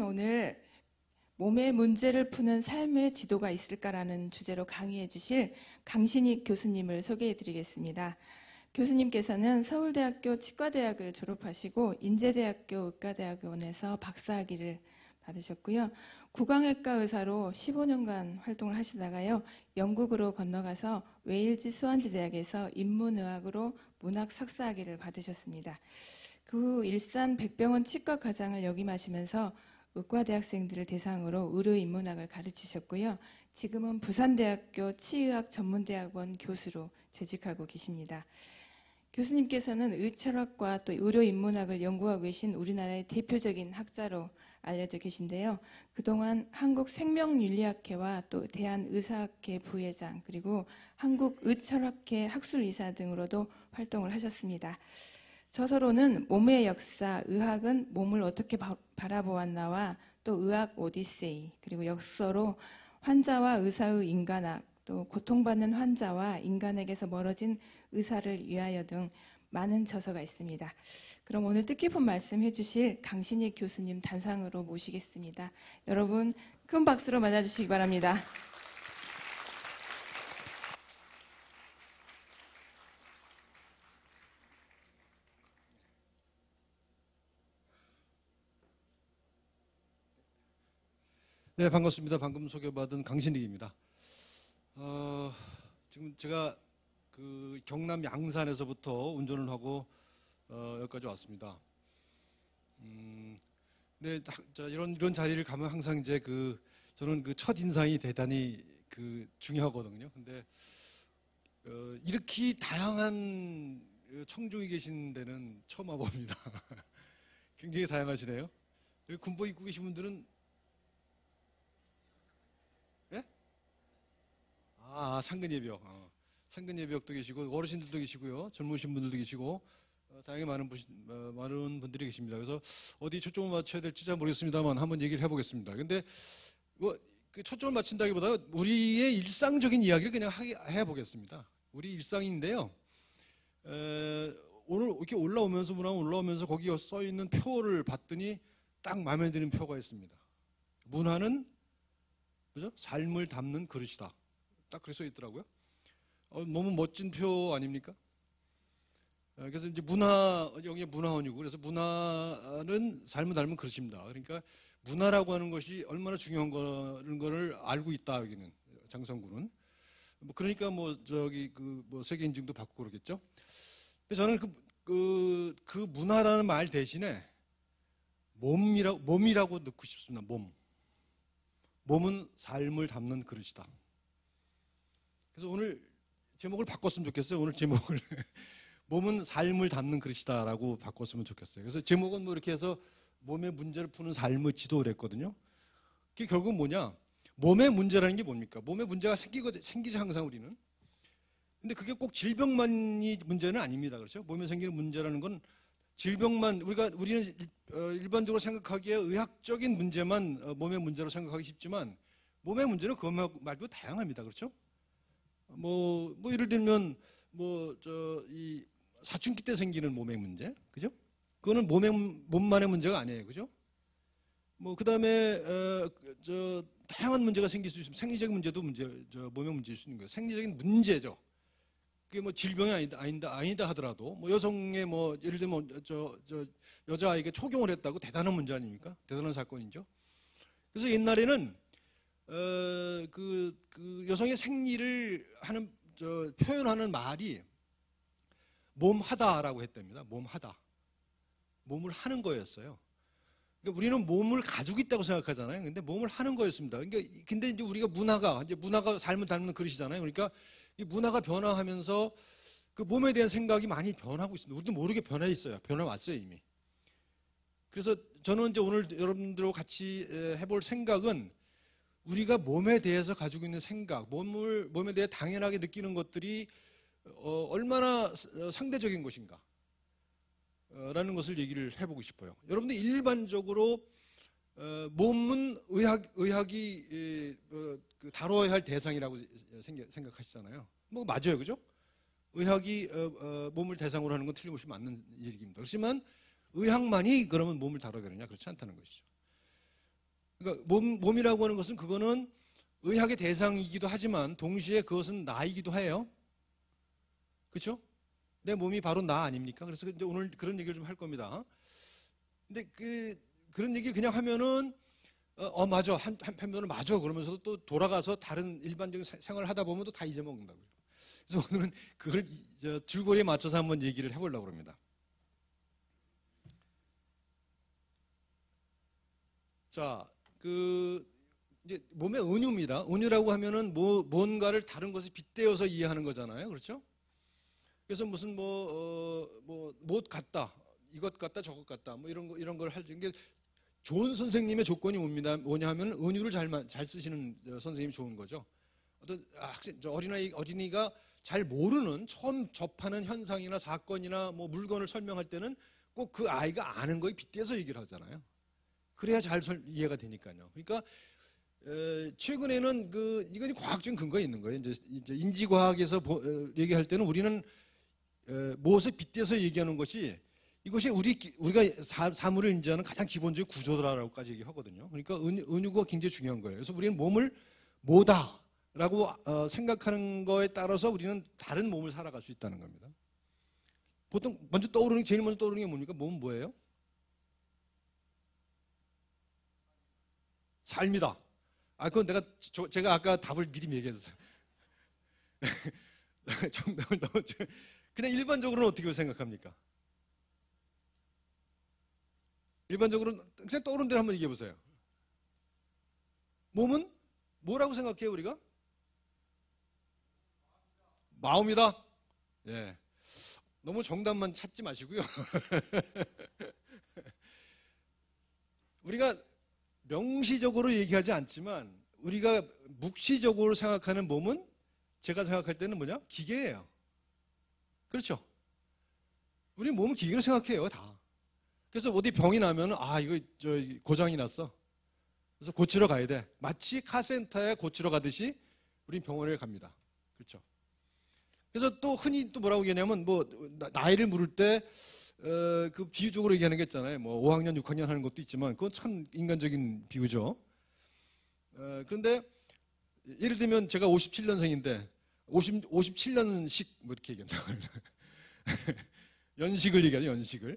오늘 몸의 문제를 푸는 삶의 지도가 있을까라는 주제로 강의해 주실 강신익 교수님을 소개해 드리겠습니다. 교수님께서는 서울대학교 치과대학을 졸업하시고 인제대학교 의과대학원에서 박사학위를 받으셨고요. 구강외과 의사로 15년간 활동을 하시다가요. 영국으로 건너가서 웨일즈 스완지 대학에서 인문의학으로 문학 석사학위를 받으셨습니다. 그 후 일산 백병원 치과과장을 역임하시면서 의과대학생들을 대상으로 의료인문학을 가르치셨고요. 지금은 부산대학교 치의학 전문대학원 교수로 재직하고 계십니다. 교수님께서는 의철학과 또 의료인문학을 연구하고 계신 우리나라의 대표적인 학자로 알려져 계신데요. 그동안 한국생명윤리학회와 또 대한의사학회 부회장 그리고 한국의철학회 학술이사 등으로도 활동을 하셨습니다. 저서로는 몸의 역사, 의학은 몸을 어떻게 바라보았나와 또 의학 오디세이, 그리고 역서로 환자와 의사의 인간학, 또 고통받는 환자와 인간에게서 멀어진 의사를 위하여 등 많은 저서가 있습니다. 그럼 오늘 뜻깊은 말씀 해주실 강신익 교수님 단상으로 모시겠습니다. 여러분 큰 박수로 맞아주시기 바랍니다. 네, 반갑습니다. 방금 소개받은 강신익입니다. 지금 제가 그 경남 양산에서부터 운전을 하고 여기까지 왔습니다. 네, 이런 자리를 가면 항상 이제 저는 그 첫 인상이 대단히 중요하거든요. 근데 이렇게 다양한 청중이 계신 데는 처음 와봅니다. 굉장히 다양하시네요. 여기 군복 입고 계신 분들은 상근예비역. 상근예비역도 계시고 어르신들도 계시고요. 젊으신 분들도 계시고 다양히 많은 분들이 계십니다. 그래서 어디 초점을 맞춰야 될지 잘 모르겠습니다만 한번 얘기를 해보겠습니다. 근데 그 초점을 맞춘다기보다 우리의 일상적인 이야기를 그냥 해보겠습니다. 우리 일상인데요. 오늘 이렇게 올라오면서 거기 써 있는 표를 봤더니 딱 마음에 드는 표가 있습니다. 문화는 그죠? 삶을 담는 그릇이다. 딱 그렇게 써 있더라고요. 너무 멋진 표 아닙니까? 그래서 이제 여기 문화원이고, 그래서 문화는 삶을 닮은 그릇입니다. 그러니까 문화라고 하는 것이 얼마나 중요한 거를 알고 있다, 여기는 장성구는. 그러니까 세계 인증도 받고 그러겠죠. 그래서 저는 그 문화라는 말 대신에 몸이라고 넣고 싶습니다. 몸은 삶을 담는 그릇이다. 그래서 오늘 제목을 바꿨으면 좋겠어요. 오늘 제목을 몸은 삶을 담는 그릇이다라고 바꿨으면 좋겠어요. 그래서 제목은 이렇게 해서 몸의 문제를 푸는 삶의 지도를 했거든요. 그게 결국은 뭐냐? 몸의 문제라는 게 뭡니까? 몸의 문제가 생기죠, 항상 우리는. 근데 그게 꼭 질병만이 문제는 아닙니다. 그렇죠? 몸에 생기는 문제라는 건 질병만, 우리는 일반적으로 생각하기에 의학적인 문제만 몸의 문제로 생각하기 쉽지만 몸의 문제는 그것 말고 다양합니다. 그렇죠? 예를 들면 이 사춘기 때 생기는 몸의 문제, 그죠? 그거는 몸만의 문제가 아니에요, 그죠? 그다음에 다양한 문제가 생길 수 있습니다. 생리적인 문제도 몸의 문제일 수 있는 거예요. 생리적인 문제죠. 그게 질병이 아니다 하더라도 여성의 예를 들면 여자아이에게 초경을 했다고 대단한 문제 아닙니까? 대단한 사건이죠. 그래서 옛날에는 그 여성의 생리를 표현하는 말이 몸하다라고 했답니다. 몸하다. 몸을 하는 거였어요. 그러니까 우리는 몸을 가지고 있다고 생각하잖아요. 근데 몸을 하는 거였습니다. 근데 이제 우리가 문화가 삶을 닮는 그릇이잖아요. 그러니까 이 문화가 변화하면서 그 몸에 대한 생각이 많이 변하고 있습니다. 우리도 모르게 변해 있어요. 변해 왔어요, 이미. 그래서 저는 이제 오늘 여러분들과 같이 해볼 생각은 우리가 몸에 대해서 가지고 있는 생각, 몸에 대해 당연하게 느끼는 것들이 얼마나 상대적인 것인가 라는 것을 얘기를 해보고 싶어요. 여러분들 일반적으로 몸은 의학이 다뤄야 할 대상이라고 생각하시잖아요. 맞아요, 그죠? 의학이 몸을 대상으로 하는 건 틀림없이 맞는 얘기입니다. 그렇지만 의학만이 그러면 몸을 다뤄야 되느냐? 그렇지 않다는 것이죠. 그러니까 몸이라고 하는 것은 그거는 의학의 대상이기도 하지만 동시에 그것은 나이기도 해요. 그렇죠? 내 몸이 바로 나 아닙니까? 그래서 이제 오늘 그런 얘기를 좀 할 겁니다. 근데 그런 얘기 그냥 하면은 맞아 한편으로는 맞아 그러면서도 또 돌아가서 다른 일반적인 생활을 하다 보면 또 다 잊어먹는다고요. 그래서 오늘은 그걸 줄거리에 맞춰서 한번 얘기를 해보려고 합니다. 자, 이제 몸의 은유입니다. 은유라고 하면은 뭔가를 다른 것에 빗대어서 이해하는 거잖아요, 그렇죠? 그래서 무슨 못 같다, 이것 같다, 저것 같다, 뭐 이런 걸 할 수 있는 게 좋은 선생님의 조건이 뭐냐 하면 은유를 잘 쓰시는 선생님이 좋은 거죠. 어떤 어린이가 잘 모르는 처음 접하는 현상이나 사건이나 뭐 물건을 설명할 때는 꼭 그 아이가 아는 거에 빗대서 얘기를 하잖아요. 그래야 잘 이해가 되니까요. 그러니까 최근에는 이건 과학적인 근거가 있는 거예요. 이제 인지과학에서 얘기할 때는 우리는 무엇에 빗대서 얘기하는 것이 이것이 우리가 사물을 인지하는 가장 기본적인 구조다라고까지 얘기하거든요. 그러니까 은유가 굉장히 중요한 거예요. 그래서 우리는 몸을 뭐다라고 생각하는 거에 따라서 우리는 다른 몸을 살아갈 수 있다는 겁니다. 보통 제일 먼저 떠오르는 게 뭡니까? 몸은 뭐예요? 삶이다. 그건 제가 아까 답을 미리 얘기했어요. 정답을 그냥 일반적으로는 어떻게 생각합니까? 일반적으로는 그냥 떠오르는 대로 한번 얘기해 보세요. 몸은 뭐라고 생각해요, 우리가? 마음이다. 예. 너무 정답만 찾지 마시고요. 우리가 명시적으로 얘기하지 않지만 우리가 묵시적으로 생각하는 몸은 제가 생각할 때는 뭐냐? 기계예요. 그렇죠? 우리 몸은 기계로 생각해요, 다. 그래서 어디 병이 나면 이거 고장이 났어. 그래서 고치러 가야 돼. 마치 카센터에 고치러 가듯이 우린 병원에 갑니다. 그렇죠? 그래서 또 흔히 또 뭐라고 얘기하냐면 나이를 물을 때 그 비유적으로 얘기하는 게 있잖아요. 5학년, 6학년 하는 것도 있지만 그건 참 인간적인 비유죠. 그런데 예를 들면 제가 57년생인데 57년식 이렇게 얘기한다고요. 연식을 얘기하죠, 연식을.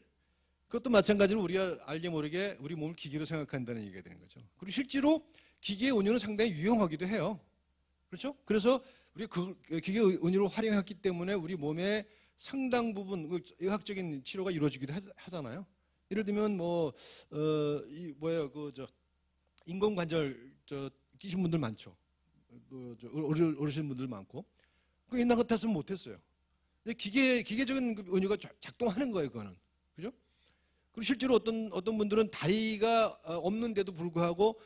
그것도 마찬가지로 우리가 알게 모르게 우리 몸을 기계로 생각한다는 얘기가 되는 거죠. 그리고 실제로 기계의 은유는 상당히 유용하기도 해요. 그렇죠? 그래서 우리가 기계의 은유를 활용했기 때문에 우리 몸의 상당 부분 의학적인 치료가 이루어지기도 하잖아요. 예를 들면 인공관절 끼신 분들 많죠. 어르신 분들 많고. 그 옛날 같았으면 못했어요. 근데 기계적인 은유가 작동하는 거예요, 그거는. 그죠? 그리고 실제로 어떤 분들은 다리가 없는데도 불구하고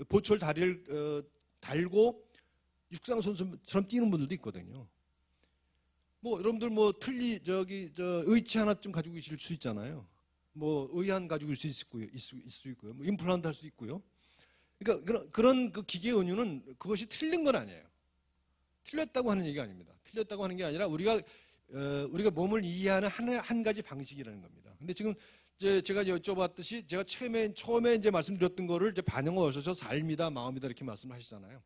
보철 다리를 달고 육상 선수처럼 뛰는 분들도 있거든요. 여러분들 의치 하나쯤 가지고 계실 수 있잖아요. 의한 가지고 있을 수 있고요. 임플란트 할 수 있고요. 그러니까 그런 그 기계 은유는 그것이 틀린 건 아니에요. 틀렸다고 하는 얘기가 아닙니다. 틀렸다고 하는 게 아니라 우리가 몸을 이해하는 한 가지 방식이라는 겁니다. 근데 지금 제가 여쭤봤듯이 제가 처음에 이제 말씀드렸던 거를 이제 반영을 하셔서 삶이다, 마음이다 이렇게 말씀하시잖아요.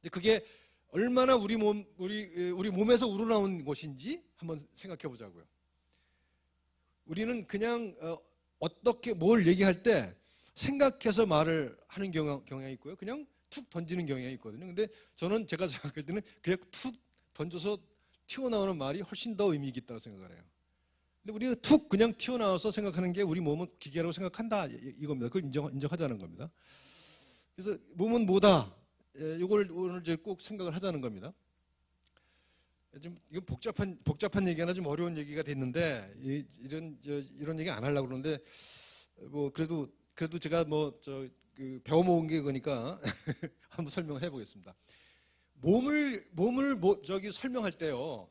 근데 그게 얼마나 우리 몸에서 우러나온 것인지 한번 생각해 보자고요. 우리는 그냥 어떻게 뭘 얘기할 때 생각해서 말을 하는 경향이 있고요. 그냥 툭 던지는 경향이 있거든요. 근데 제가 생각할 때는 그냥 툭 던져서 튀어나오는 말이 훨씬 더 의미 있다고 생각을 해요. 근데 우리가 툭 그냥 튀어나와서 생각하는 게 우리 몸은 기계라고 생각한다 이겁니다. 그걸 인정하자는 겁니다. 그래서 몸은 뭐다? 이걸 오늘 이제 꼭 생각을 하자는 겁니다. 좀 이건 복잡한 얘기나 좀 어려운 얘기가 됐는데 이런 얘기 안 하려고 그러는데 그래도 제가 배워 먹은 게 그러니까 한번 설명을 해보겠습니다. 몸을 설명할 때요.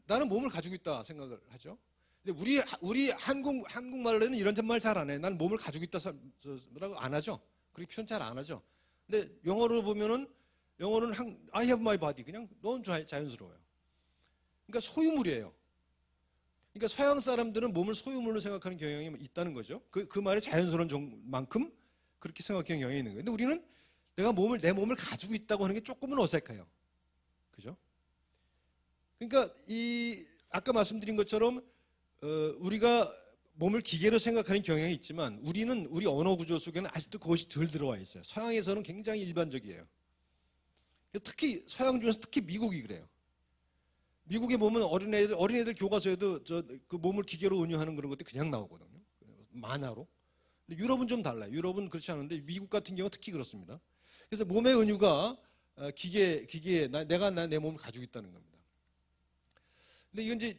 나는 몸을 가지고 있다 생각을 하죠. 근데 우리 한국말로는 이런 말 잘 안 해. 난 몸을 가지고 있다라고 안 하죠. 그렇게 표현 잘 안 하죠. 근데 영어로 보면은 I have my body 그냥 너무 자연스러워요. 그러니까 소유물이에요. 그러니까 서양 사람들은 몸을 소유물로 생각하는 경향이 있다는 거죠. 그 말이 자연스러운 만큼 그렇게 생각하는 경향이 있는 거예요. 근데 우리는 내 몸을 가지고 있다고 하는 게 조금은 어색해요. 그죠? 그러니까 아까 말씀드린 것처럼 우리가 몸을 기계로 생각하는 경향이 있지만 우리 언어 구조 속에는 아직도 그것이 덜 들어와 있어요. 서양에서는 굉장히 일반적이에요. 특히 서양 중에서 특히 미국이 그래요. 미국에 보면 어린애들 교과서에도 그 몸을 기계로 운영하는 그런 것들이 그냥 나오거든요. 만화로. 근데 유럽은 좀 달라요. 유럽은 그렇지 않은데 미국 같은 경우 특히 그렇습니다. 그래서 몸의 은유가 기계에 내가 내 몸을 가지고 있다는 겁니다. 근데 이건 이제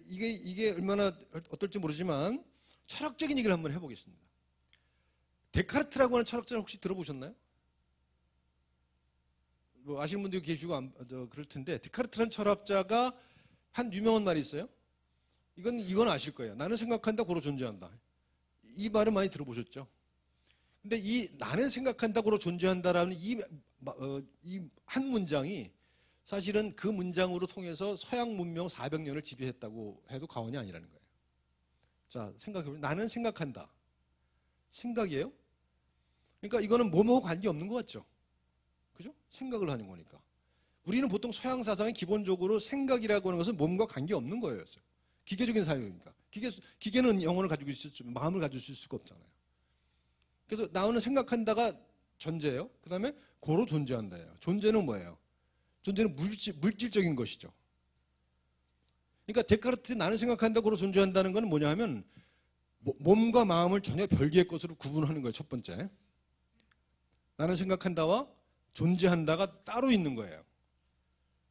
이게 얼마나 어떨지 모르지만 철학적인 얘기를 한번 해보겠습니다. 데카르트라고 하는 철학자 혹시 들어보셨나요? 뭐 아시는 분들이 계시고 그럴 텐데 데카르트라는 철학자가 한 유명한 말이 있어요. 이건 아실 거예요. 나는 생각한다 고로 존재한다. 이 말을 많이 들어보셨죠? 근데 이 나는 생각한다 고로 존재한다라는 이 한 문장이 사실은 그 문장으로 통해서 서양 문명 400년을 지배했다고 해도 과언이 아니라는 거예요. 자, 생각해보면 나는 생각한다. 생각이에요? 그러니까 이거는 뭐뭐 관계없는 것 같죠? 그죠? 생각을 하는 거니까. 우리는 보통 서양 사상이 기본적으로 생각이라고 하는 것은 몸과 관계없는 거예요. 기계적인 사유니까. 기계는 영혼을 가지고 있을 수, 마음을 가지고 있을 수가 없잖아요. 그래서 나는 생각한다가 전제예요. 그 다음에 고로 존재한다예요. 존재는 뭐예요? 존재는 물질적인 것이죠. 그러니까 데카르트 나는 생각한다 고로 존재한다는 건 뭐냐 하면 몸과 마음을 전혀 별개의 것으로 구분하는 거예요. 첫 번째. 나는 생각한다와 존재한다가 따로 있는 거예요.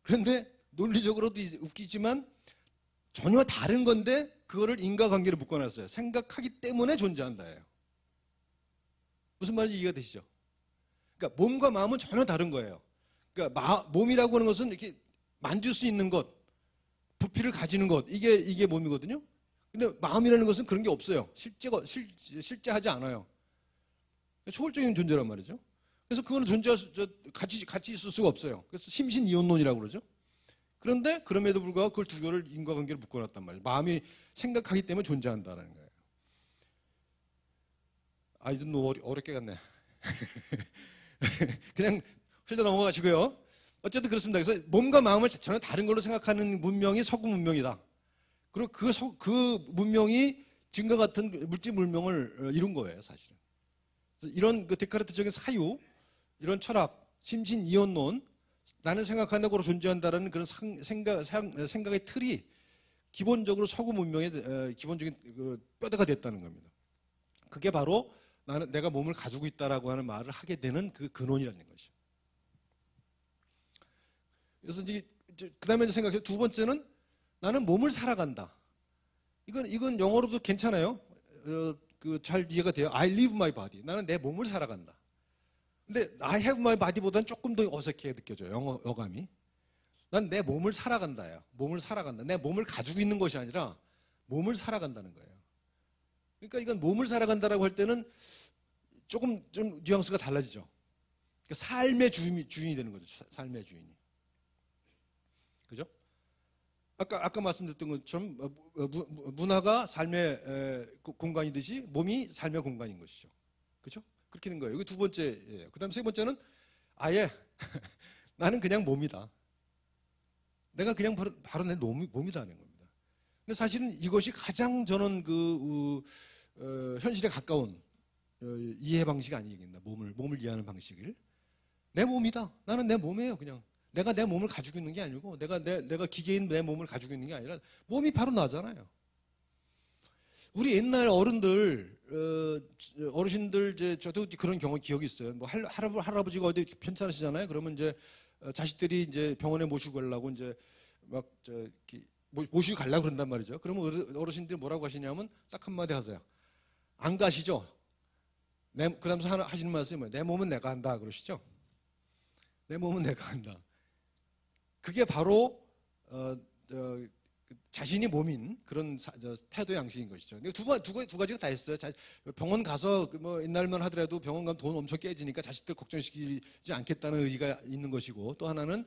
그런데 논리적으로도 웃기지만 전혀 다른 건데 그거를 인과관계로 묶어놨어요. 생각하기 때문에 존재한다예요. 무슨 말인지 이해가 되시죠? 그러니까 몸과 마음은 전혀 다른 거예요. 그러니까 몸이라고 하는 것은 이렇게 만질 수 있는 것, 부피를 가지는 것, 이게 몸이거든요. 근데 마음이라는 것은 그런 게 없어요. 실제하지 않아요. 초월적인 존재란 말이죠. 그래서 그거는 같이 있을 수가 없어요. 그래서 심신이온론이라고 그러죠. 그런데 그럼에도 불구하고 그걸 두 개를 인과관계로 묶어놨단 말이에요. 마음이 생각하기 때문에 존재한다는 거예요. 이건 너무 어렵게 갔네. 그냥 흘러 넘어가시고요. 어쨌든 그렇습니다. 그래서 몸과 마음을 전혀 다른 걸로 생각하는 문명이 서구 문명이다. 그리고 그 문명이 지금과 같은 물질 문명을 이룬 거예요, 사실은. 그래서 이런 그 데카르트적인 사유, 이런 철학, 심신 이원론, 나는 생각한다고 존재한다라는 그런 생각의 틀이 기본적으로 서구 문명의 기본적인 그 뼈대가 됐다는 겁니다. 그게 바로 내가 몸을 가지고 있다라고 하는 말을 하게 되는 그 근원이라는 것이죠. 그래서 이제 그다음에 생각해요. 두 번째는 나는 몸을 살아간다. 이건 영어로도 괜찮아요. 잘 이해가 돼요. I live my body. 나는 내 몸을 살아간다. 근데 I have my body보다는 조금 더 어색하게 느껴져요. 어감이. 난 내 몸을 살아간다예요. 몸을 살아간다. 내 몸을 가지고 있는 것이 아니라 몸을 살아간다는 거예요. 그러니까 이건 몸을 살아간다라고 할 때는 조금 좀 뉘앙스가 달라지죠. 그러니까 삶의 주인이 되는 거죠. 삶의 주인이. 그죠? 아까 말씀드렸던 것처럼 문화가 삶의 공간이듯이 몸이 삶의 공간인 것이죠. 그렇죠? 그렇게 된 거예요. 이게 두 번째예요. 그다음 세 번째는 아예 나는 그냥 몸이다. 내가 그냥 바로 내 몸이다는 겁니다. 근데 사실은 이것이 가장 저는 현실에 가까운 이해 방식 아니겠나. 몸을 이해하는 방식을. 내 몸이다. 나는 내 몸이에요. 그냥. 내가 내 몸을 가지고 있는 게 아니고 내가 기계인 내 몸을 가지고 있는 게 아니라 몸이 바로 나잖아요. 우리 옛날 어르신들 저도 그런 기억이 있어요. 뭐 할아버지가 어디 편찮으시잖아요. 그러면 이제 자식들이 이제 병원에 모시고 가려고 이제 모시고 가려고 그런단 말이죠. 그러면 어르신들이 뭐라고 하시냐면 딱 한마디 하세요. 안 가시죠? 그러면서 하시는 말씀이 뭐예요? 내 몸은 내가 한다 그러시죠? 내 몸은 내가 한다. 그게 바로 자신이 몸인 그런 태도 양식인 것이죠. 근데 두 가지가 다 있어요. 병원 가서 뭐 옛날만 하더라도 병원 가면 돈 엄청 깨지니까 자식들 걱정시키지 않겠다는 의지가 있는 것이고, 또 하나는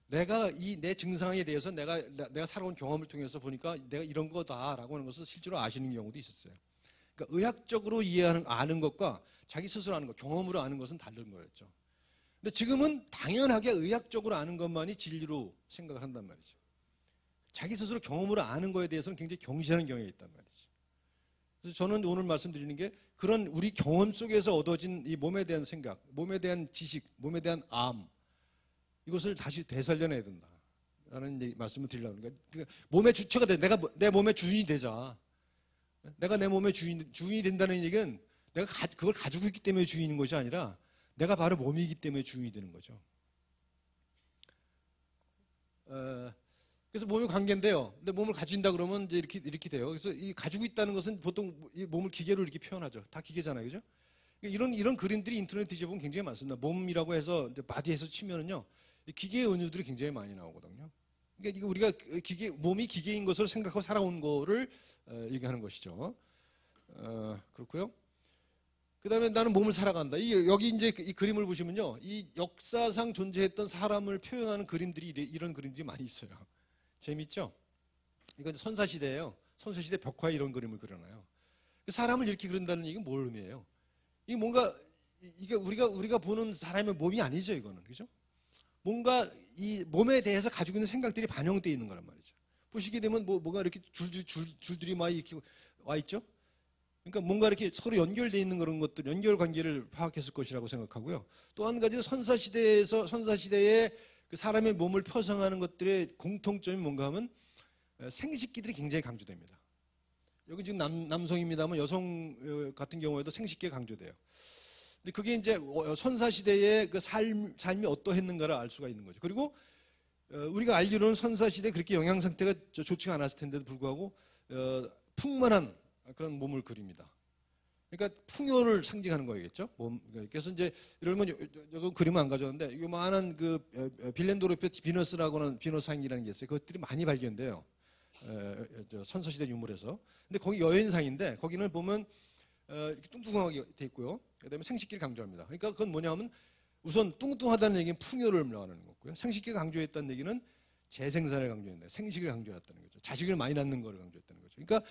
내가 내 증상에 대해서 내가 살아온 경험을 통해서 보니까 내가 이런 거다라고 하는 것을 실제로 아시는 경우도 있었어요. 그러니까 의학적으로 아는 것과 자기 스스로 아는 것, 경험으로 아는 것은 다른 거였죠. 근데 지금은 당연하게 의학적으로 아는 것만이 진리로 생각을 한단 말이죠. 자기 스스로 경험으로 아는 거에 대해서는 굉장히 경시하는 경향이 있단 말이죠. 그래서 저는 오늘 말씀드리는 게 그런 우리 경험 속에서 얻어진 이 몸에 대한 생각, 몸에 대한 지식, 몸에 대한 암, 이것을 다시 되살려내야 된다라는 말씀을 드리려고 합니다. 그러니까 몸의 주체가 돼. 내가 내 몸의 주인이 되자. 내가 내 몸의 주인이 된다는 얘기는 내가 그걸 가지고 있기 때문에 주인인 것이 아니라 내가 바로 몸이기 때문에 주인이 되는 거죠. 그래서 몸이 관계인데요. 근데 몸을 가진다 그러면 이제 이렇게 돼요. 그래서 이 가지고 있다는 것은 보통 이 몸을 기계로 이렇게 표현하죠. 다 기계잖아요, 그죠? 이런 그림들이 인터넷 뒤져보면 굉장히 많습니다. 몸이라고 해서 이제 바디에서 치면은요, 기계의 은유들이 굉장히 많이 나오거든요. 그러니까 이거 우리가 몸이 기계인 것을 생각하고 살아온 거를 얘기하는 것이죠. 그렇고요. 그다음에 나는 몸을 살아간다. 여기 이제 이 그림을 보시면요, 이 역사상 존재했던 사람을 표현하는 그림들이 이런 그림들이 많이 있어요. 재밌죠? 이건 선사시대예요. 선사시대 벽화에 이런 그림을 그려놔요. 사람을 이렇게 그린다는 얘기는 뭘 의미해요? 이게 뭔가 이게 우리가 보는 사람의 몸이 아니죠, 이거는. 그죠? 뭔가 이 몸에 대해서 가지고 있는 생각들이 반영되어 있는 거란 말이죠. 보시게 되면 뭐가 이렇게 줄들이 막 이렇게 와 있죠? 그러니까 뭔가 이렇게 서로 연결되어 있는 그런 것들, 연결 관계를 파악했을 것이라고 생각하고요. 또 한 가지는 선사시대의 그 사람의 몸을 표상하는 것들의 공통점이 뭔가 하면 생식기들이 굉장히 강조됩니다. 여기 지금 남성입니다만 여성 같은 경우에도 생식기가 강조돼요. 근데 그게 이제 선사시대의 그 삶이 어떠했는가를 알 수가 있는 거죠. 그리고 우리가 알기로는 선사시대 그렇게 영양 상태가 좋지가 않았을 텐데도 불구하고 풍만한 그런 몸을 그립니다. 그러니까 풍요를 상징하는 거겠죠. 그래서 이제 이러면 여기 그림은 안 가져왔는데 요만한 그 빌렌도르프의 비너스라고 하는 비너상이라는 게 있어요. 그것들이 많이 발견돼요. 선사시대 유물에서. 근데 거기 여인상인데 거기는 보면 이렇게 뚱뚱하게 돼 있고요. 그다음에 생식기를 강조합니다. 그러니까 그건 뭐냐면 우선 뚱뚱하다는 얘기는 풍요를 말하는 거고요. 생식기를 강조했다는 얘기는 재생산을 강조했는데 생식을 강조했다는 거죠. 자식을 많이 낳는 거를 강조했다는 거죠. 그러니까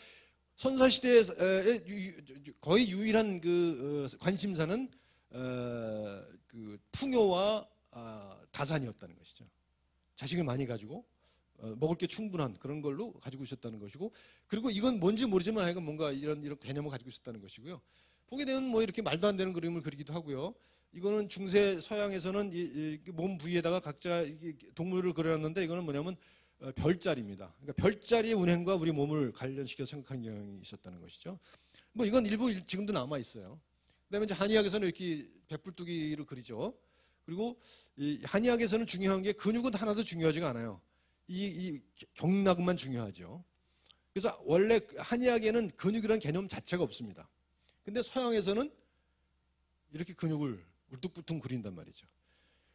선사시대의 거의 유일한 그 관심사는 그 풍요와 다산이었다는 것이죠. 자식을 많이 가지고 먹을 게 충분한 그런 걸로 가지고 있었다는 것이고, 그리고 이건 뭔지 모르지만 하여간 뭔가 이런 개념을 가지고 있었다는 것이고요. 보게 되면 뭐 이렇게 말도 안 되는 그림을 그리기도 하고요. 이거는 중세 서양에서는 이 몸 부위에다가 각자 동물을 그려놨는데 이거는 뭐냐면 별자리입니다. 그러니까 별자리의 운행과 우리 몸을 관련시켜 생각하는 경향이 있었다는 것이죠. 뭐 이건 일부 지금도 남아 있어요. 그다음에 이제 한의학에서는 이렇게 백불뚝이를 그리죠. 그리고 이 한의학에서는 중요한 게 근육은 하나도 중요하지가 않아요. 이 경락만 중요하죠. 그래서 원래 한의학에는 근육이라는 개념 자체가 없습니다. 근데 서양에서는 이렇게 근육을 울퉁불퉁 그린단 말이죠.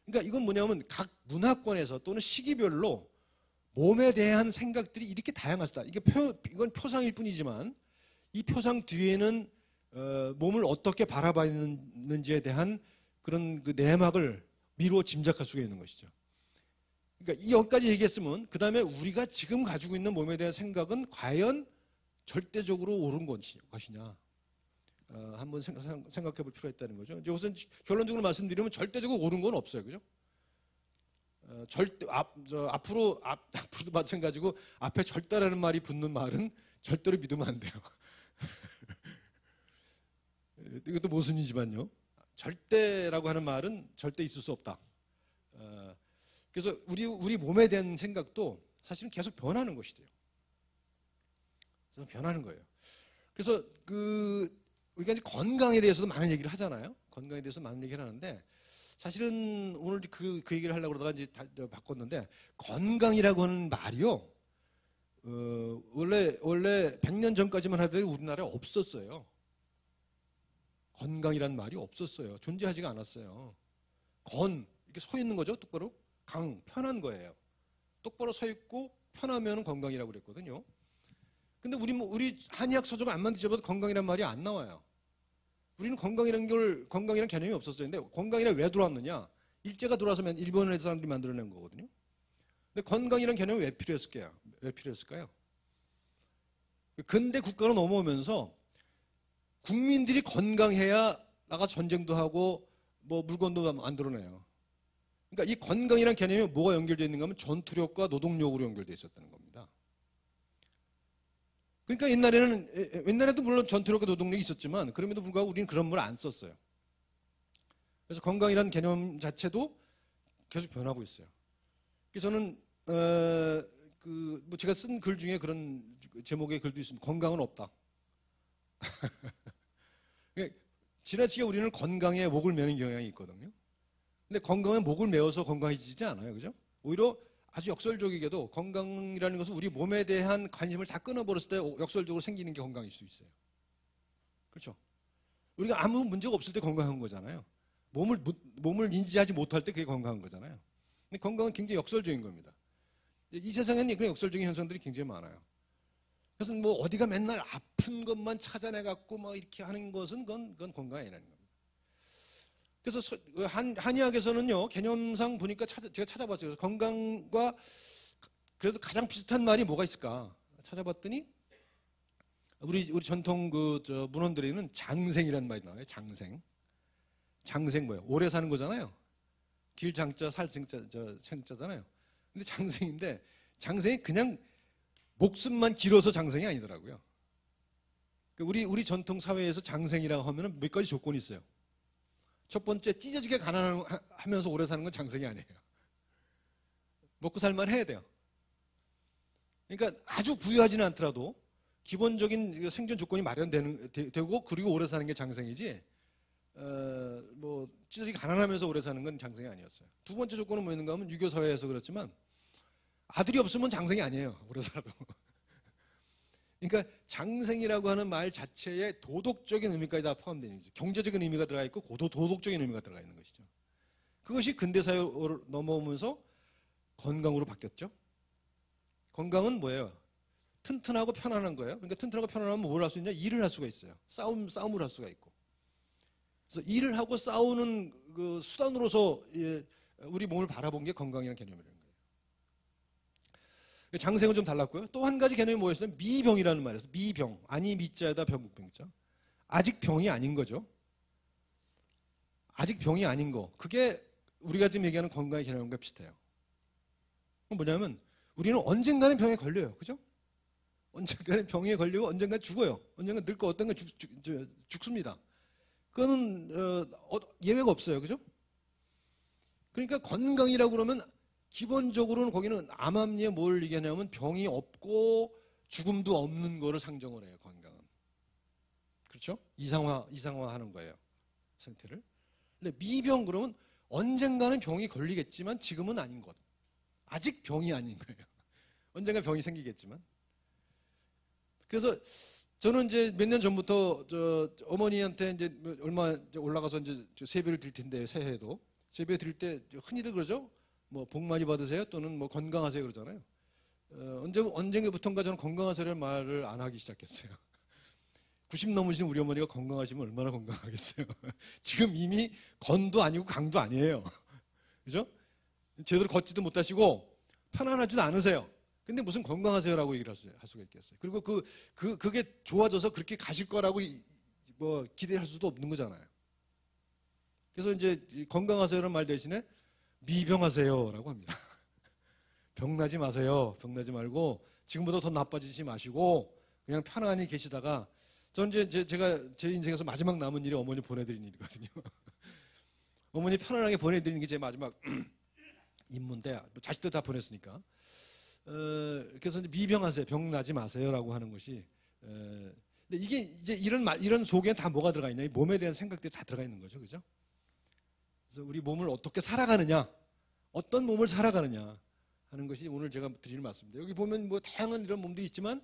그러니까 이건 뭐냐면 각 문화권에서 또는 시기별로 몸에 대한 생각들이 이렇게 다양하다. 이건 표상일 뿐이지만 이 표상 뒤에는 몸을 어떻게 바라봤는지에 대한 그런 그 내막을 미루어 짐작할 수가 있는 것이죠. 그러니까 여기까지 얘기했으면 그 다음에 우리가 지금 가지고 있는 몸에 대한 생각은 과연 절대적으로 옳은 것이냐 한번 생각해 볼 필요가 있다는 거죠. 이제 우선 결론적으로 말씀드리면 절대적으로 옳은 건 없어요, 그죠? 앞으로도 마찬가지고 앞에 절대라는 말이 붙는 말은 절대로 믿으면 안 돼요. 이것도 모순이지만요. 절대라고 하는 말은 절대 있을 수 없다. 그래서 우리 몸에 대한 생각도 사실은 계속 변하는 것이돼요. 그래서 변하는 거예요. 그래서 우리가 이제 건강에 대해서도 많은 얘기를 하잖아요. 건강에 대해서 많은 얘기를 하는데 사실은 오늘 그 얘기를 하려고 그러다가 이제 바꿨는데 건강이라고 하는 말이요. 원래 100년 전까지만 하더라도 우리나라에 없었어요. 건강이란 말이 없었어요. 존재하지가 않았어요. 이렇게 서 있는 거죠, 똑바로. 편한 거예요. 똑바로 서 있고 편하면 건강이라고 그랬거든요. 근데 우리 한의학 서적 안만 뒤져봐도 건강이란 말이 안 나와요. 우리는 건강이란 개념이 없었어요. 근데 건강이란 왜 들어왔느냐? 일제가 들어와서 일본의 사람들이 만들어낸 거거든요. 근데 건강이란 개념이 왜 필요했을까요? 근대 국가로 넘어오면서 국민들이 건강해야 나가서 전쟁도 하고 뭐 물건도 만들어내요. 그러니까 이 건강이라는 개념이 뭐가 연결되어 있는가 하면 전투력과 노동력으로 연결되어 있었다는 겁니다. 그러니까 옛날에도 물론 전투력과 노동력이 있었지만 그럼에도 불구하고 우리는 그런 걸 안 썼어요. 그래서 건강이라는 개념 자체도 계속 변하고 있어요. 그래서 저는 뭐 제가 쓴 글 중에 그런 제목의 글도 있습니다. 건강은 없다. 지나치게 우리는 건강에 목을 매는 경향이 있거든요. 근데 건강에 목을 메어서 건강해지지 않아요. 그죠? 오히려 아주 역설적이게도 건강이라는 것은 우리 몸에 대한 관심을 다 끊어버렸을 때 역설적으로 생기는 게 건강일 수 있어요. 그렇죠? 우리가 아무 문제가 없을 때 건강한 거잖아요. 몸을 인지하지 못할 때 그게 건강한 거잖아요. 근데 건강은 굉장히 역설적인 겁니다. 이 세상에는 그런 역설적인 현상들이 굉장히 많아요. 그래서 뭐 어디가 맨날 아픈 것만 찾아내갖고 막 이렇게 하는 것은 그건 건강이 아니라는 겁니다. 그래서 한의학에서는요, 개념상 보니까 제가 찾아봤어요. 건강과 그래도 가장 비슷한 말이 뭐가 있을까 찾아봤더니 우리 전통 문헌들에는 장생이라는 말이 나와요. 장생 뭐예요? 오래 사는 거잖아요. 길장자 생자잖아요. 근데 장생인데 장생이 그냥 목숨만 길어서 장생이 아니더라고요. 우리 전통 사회에서 장생이라고 하면은 몇 가지 조건이 있어요. 첫 번째, 찢어지게 가난하면서 오래 사는 건 장생이 아니에요. 먹고 살만 해야 돼요. 그러니까 아주 부유하지는 않더라도 기본적인 생존 조건이 마련되고 그리고 오래 사는 게 장생이지, 뭐 찢어지게 가난하면서 오래 사는 건 장생이 아니었어요. 두 번째 조건은 뭐였는가 하면 유교 사회에서 그렇지만 아들이 없으면 장생이 아니에요. 오래 살아도. 그러니까 장생이라고 하는 말 자체에 도덕적인 의미까지 다 포함되어 있는 거죠. 경제적인 의미가 들어가 있고 도덕적인 의미가 들어가 있는 것이죠. 그것이 근대사회로 넘어오면서 건강으로 바뀌었죠. 건강은 뭐예요? 튼튼하고 편안한 거예요. 그러니까 튼튼하고 편안하면 뭘 할 수 있냐? 일을 할 수가 있어요. 싸움을 할 수가 있고. 그래서 일을 하고 싸우는 그 수단으로서 우리 몸을 바라본 게 건강이라는 개념이라는 거예요. 장생은 좀 달랐고요. 또 한 가지 개념이 뭐였어요? 미병이라는 말이었어요. 미병. 아니 미자에다 병국병자. 아직 병이 아닌 거죠. 아직 병이 아닌 거. 그게 우리가 지금 얘기하는 건강의 개념과 비슷해요. 그건 뭐냐면 우리는 언젠가는 병에 걸려요. 그죠? 언젠가는 병에 걸리고 언젠가는 죽어요. 언젠가 늙고 어떤 건 죽습니다. 그거는 예외가 없어요. 그죠? 그러니까 건강이라고 그러면 기본적으로는 거기는 암암리에 뭘 얘기하냐면 병이 없고 죽음도 없는 거를 상정을 해요. 건강은. 그렇죠? 이상화하는 거예요. 상태를. 근데 미병 그러면 언젠가는 병이 걸리겠지만 지금은 아닌 것. 아직 병이 아닌 거예요. 언젠가 병이 생기겠지만. 그래서 저는 이제 몇 년 전부터 어머니한테 이제 얼마 올라가서 이제 세배를 드릴 텐데 새해에도 세배 드릴 때 흔히들 그러죠. 뭐 복 많이 받으세요 또는 뭐 건강하세요 그러잖아요. 언젠가부턴가 저는 건강하세요라는 말을 안 하기 시작했어요. 90 넘으신 우리 어머니가 건강하시면 얼마나 건강하겠어요. 지금 이미 건도 아니고 강도 아니에요. 그죠? 제대로 걷지도 못하시고 편안하지도 않으세요. 근데 무슨 건강하세요라고 얘기를 할 수가 있겠어요. 그리고 그게 좋아져서 그렇게 가실 거라고 뭐 기대할 수도 없는 거잖아요. 그래서 이제 건강하세요라는 말 대신에 미병하세요라고 합니다. 병나지 마세요. 병나지 말고 지금보다 더 나빠지지 마시고 그냥 편안히 계시다가 저는 이제 제가 제 인생에서 마지막 남은 일이 어머니 보내드리는 일이거든요. 어머니 편안하게 보내드리는 게 제 마지막 임무인데 뭐 자식들 다 보냈으니까. 그래서 이제 미병하세요. 병나지 마세요라고 하는 것이. 근데 이게 이제 이런 속에는 다 뭐가 들어가 있냐? 이 몸에 대한 생각들이 다 들어가 있는 거죠, 그죠? 그래서 우리 몸을 어떻게 살아가느냐, 어떤 몸을 살아가느냐 하는 것이 오늘 제가 드리는 말씀입니다. 여기 보면 뭐 다양한 이런 몸들이 있지만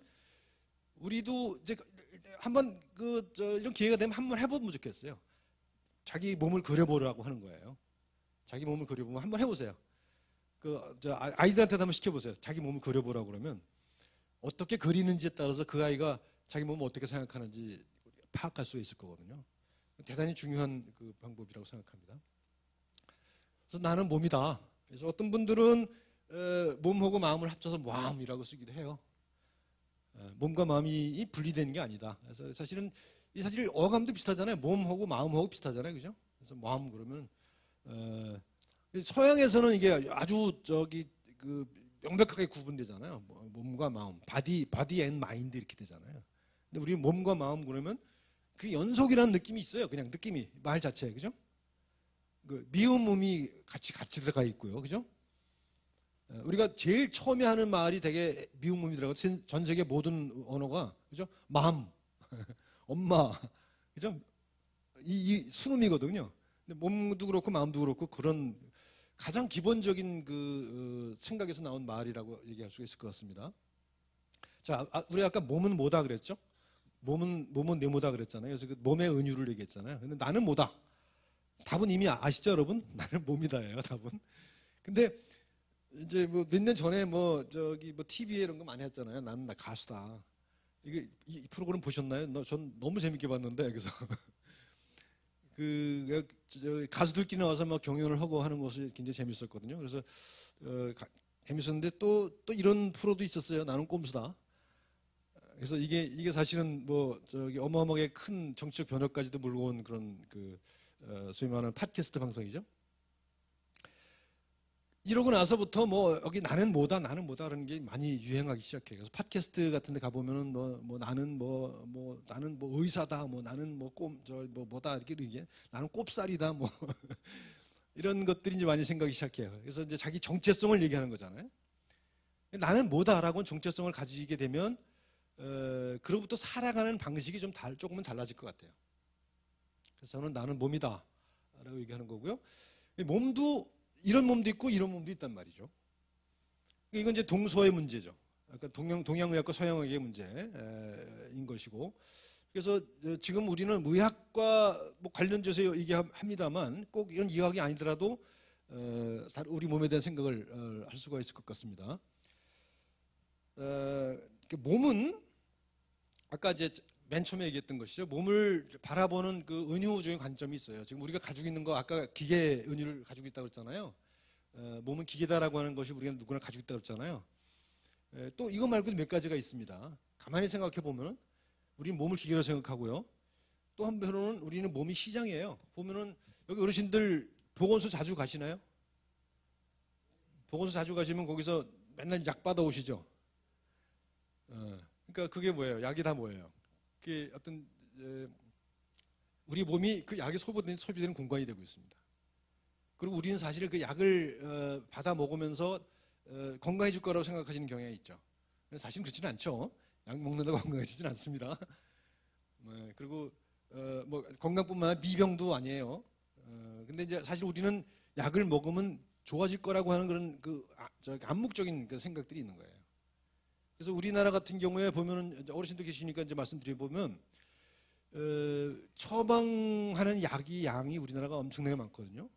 우리도 이제 한번 이런 기회가 되면 한번 해보면 좋겠어요. 자기 몸을 그려보라고 하는 거예요. 자기 몸을 그려보면 한번 해보세요. 아이들한테도 한번 시켜보세요. 자기 몸을 그려보라고 그러면 어떻게 그리는지에 따라서 그 아이가 자기 몸을 어떻게 생각하는지 파악할 수 있을 거거든요. 대단히 중요한 그 방법이라고 생각합니다. 그래서 나는 몸이다. 그래서 어떤 분들은 몸하고 마음을 합쳐서 마음이라고 쓰기도 해요. 몸과 마음이 분리되는 게 아니다. 그래서 사실은 이 사실 어감도 비슷하잖아요. 몸하고 마음하고 비슷하잖아요, 그죠? 그래서 마음 그러면 서양에서는 이게 아주 그 명백하게 구분되잖아요. 몸과 마음, 바디 앤 마인드 이렇게 되잖아요. 근데 우리 몸과 마음 그러면 그 연속이라는 느낌이 있어요. 그냥 느낌이 말 자체에, 그죠? 그 미음 음이 같이 들어가 있고요, 그죠? 우리가 제일 처음에 하는 말이 되게 미음 음이 들어가. 전 세계 모든 언어가, 그죠? 마음, 엄마, 그죠? 이 순음이거든요. 근데 몸도 그렇고 마음도 그렇고 그런 가장 기본적인 그 생각에서 나온 말이라고 얘기할 수 있을 것 같습니다. 자, 우리 아까 몸은 뭐다 그랬죠? 몸은 네모다 그랬잖아요. 그래서 그 몸의 은유를 얘기했잖아요. 근데 나는 뭐다? 답은 이미 아시죠, 여러분? 나는 몸이다예요, 답은. 근데 이제 뭐 몇 년 전에 뭐 TV에 이런 거 많이 했잖아요. 나는 나 가수다. 이 프로그램 보셨나요? 전 너무 재밌게 봤는데 그래서 가수들끼리 나와서 막 경연을 하고 하는 것이 굉장히 재밌었거든요. 그래서 재밌었는데 또 이런 프로도 있었어요. 나는 꼼수다. 그래서 이게 사실은 뭐 어마어마하게 큰 정치적 변화까지도 물고 온 그런 소위 말하는 팟캐스트 방송이죠. 이러고 나서부터 뭐 여기 나는 뭐다라는 게 많이 유행하기 시작해요. 그래서 팟캐스트 같은 데 가보면은 나는 의사다, 나는 뭐다 이렇게 나는 꼽살이다, 뭐 이런 것들이 이제 많이 생각이 시작해요. 그래서 이제 자기 정체성을 얘기하는 거잖아요. 나는 뭐다라고는 정체성을 가지게 되면 그로부터 살아가는 방식이 조금은 달라질 것 같아요. 그래서 저는 나는 몸이다라고 얘기하는 거고요. 몸도 이런 몸도 있고 이런 몸도 있단 말이죠. 이건 이제 동서의 문제죠. 아까 동양의학과 서양의학의 문제인 것이고, 그래서 지금 우리는 의학과 뭐 관련돼서 얘기합니다만 꼭 이런 의학이 아니더라도 우리 몸에 대한 생각을 할 수가 있을 것 같습니다. 몸은 아까 이제 맨 처음에 얘기했던 것이죠. 몸을 바라보는 그 은유적인 관점이 있어요. 지금 우리가 가지고 있는 거 아까 기계 은유를 가지고 있다고 그랬잖아요. 몸은 기계다라고 하는 것이 우리가 누구나 가지고 있다고 그랬잖아요. 또 이거 말고도 몇 가지가 있습니다. 가만히 생각해 보면 우리는 몸을 기계로 생각하고요. 또 한편으로는 우리는 몸이 시장이에요. 보면은 여기 어르신들 보건소 자주 가시나요? 보건소 자주 가시면 거기서 맨날 약 받아 오시죠. 그러니까 그게 뭐예요? 약이 다 뭐예요? 그게 어떤 우리 몸이 그 약에 소비되는 공간이 되고 있습니다. 그리고 우리는 사실 그 약을 받아 먹으면서 건강해질 거라고 생각하시는 경향이 있죠. 사실은 그렇지는 않죠. 약 먹는다고 건강해지진 않습니다. 그리고 뭐 건강뿐만 아니라 미병도 아니에요. 근데 이제 사실 우리는 약을 먹으면 좋아질 거라고 하는 그런 암묵적인 그 생각들이 있는 거예요. 그래서 우리나라 같은 경우에 보면은 어르신도 계시니까 이제 말씀드려보면 처방하는 약이 양이 우리나라가 엄청나게 많거든요.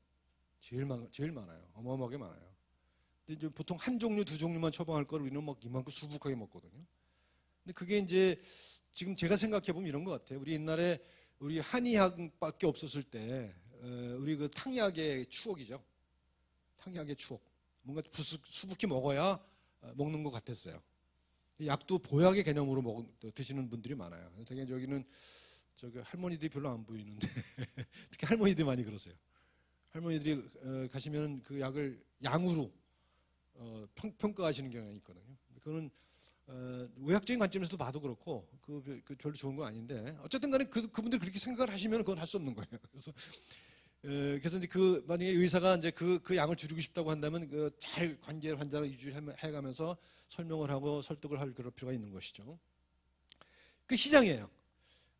제일 많아요. 어마어마하게 많아요. 근데 이제 보통 한 종류, 두 종류만 처방할 걸 우리는 막 이만큼 수북하게 먹거든요. 근데 그게 이제 지금 제가 생각해 보면 이런 것 같아요. 우리 옛날에 우리 한의학밖에 없었을 때 우리 그 탕약의 추억이죠. 탕약의 추억. 뭔가 수북히 먹어야 먹는 것 같았어요. 약도 보약의 개념으로 드시는 분들이 많아요. 되게 저기는 할머니들이 별로 안 보이는데 특히 할머니들이 많이 그러세요. 할머니들이 가시면 그 약을 양으로 평가하시는 경향이 있거든요. 그거는 의학적인 관점에서도 봐도 그렇고 별로 좋은 건 아닌데 어쨌든 간에 그분들 그렇게 생각을 하시면 그건 할 수 없는 거예요. 그래서 이제 만약에 의사가 이제 그 양을 줄이고 싶다고 한다면 잘 관계를 환자를 유지해가면서 설명을 하고 설득을 할 그럴 필요가 있는 것이죠. 그 시장이에요.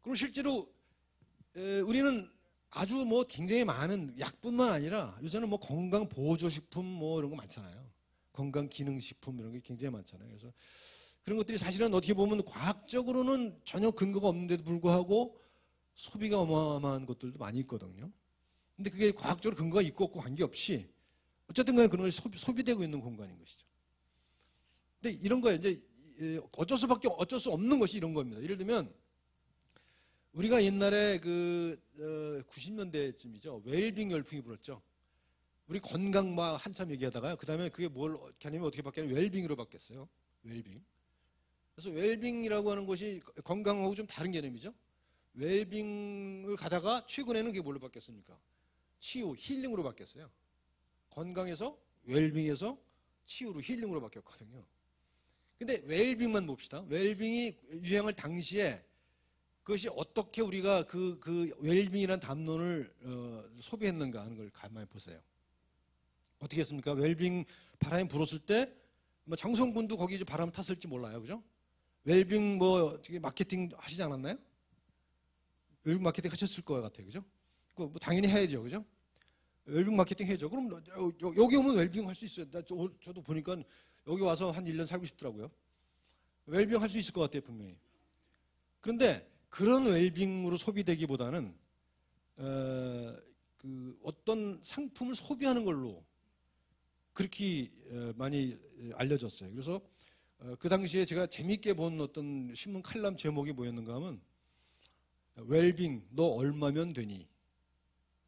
그리고 실제로 우리는 아주 뭐 굉장히 많은 약뿐만 아니라 요새는 뭐 건강 보조식품 뭐 이런 거 많잖아요. 건강 기능식품 이런 게 굉장히 많잖아요. 그래서 그런 것들이 사실은 어떻게 보면 과학적으로는 전혀 근거가 없는데도 불구하고 소비가 어마어마한 것들도 많이 있거든요. 근데 그게 과학적으로 근거가 있고 없고 관계없이 어쨌든 간에 그런 것이 소비되고 있는 공간인 것이죠. 근데 이런 거에 이제 어쩔 수 없는 것이 이런 겁니다. 예를 들면 우리가 옛날에 90년대쯤이죠. 웰빙 열풍이 불었죠. 우리 건강 막 한참 얘기하다가요. 그 다음에 그게 개념이 어떻게 바뀌냐면 웰빙으로 바뀌었어요. 웰빙. 그래서 웰빙이라고 하는 것이 건강하고 좀 다른 개념이죠. 웰빙을 가다가 최근에는 그게 뭘로 바뀌었습니까? 치유, 힐링으로 바뀌었어요. 건강에서 웰빙에서 치유로 힐링으로 바뀌었거든요. 근데 웰빙만 봅시다. 웰빙이 유행할 당시에 그것이 어떻게 우리가 그 웰빙이라는 담론을 소비했는가 하는 걸 가만히 보세요. 어떻게 했습니까? 웰빙 바람이 불었을 때 뭐 장성군도 거기 이제 바람 탔을지 몰라요, 그죠? 웰빙 뭐 마케팅 하시지 않았나요? 웰빙 마케팅 하셨을 것 같아요, 그죠? 뭐 당연히 해야죠, 그죠? 웰빙 마케팅 해야죠. 그럼 여기 오면 웰빙 할 수 있어요. 저도 보니까 여기 와서 한 1년 살고 싶더라고요. 웰빙 할 수 있을 것 같아요, 분명히. 그런데 그런 웰빙으로 소비되기보다는 어떤 상품을 소비하는 걸로 그렇게 많이 알려졌어요. 그래서 그 당시에 제가 재미있게 본 어떤 신문 칼럼 제목이 뭐였는가 하면 웰빙 너 얼마면 되니?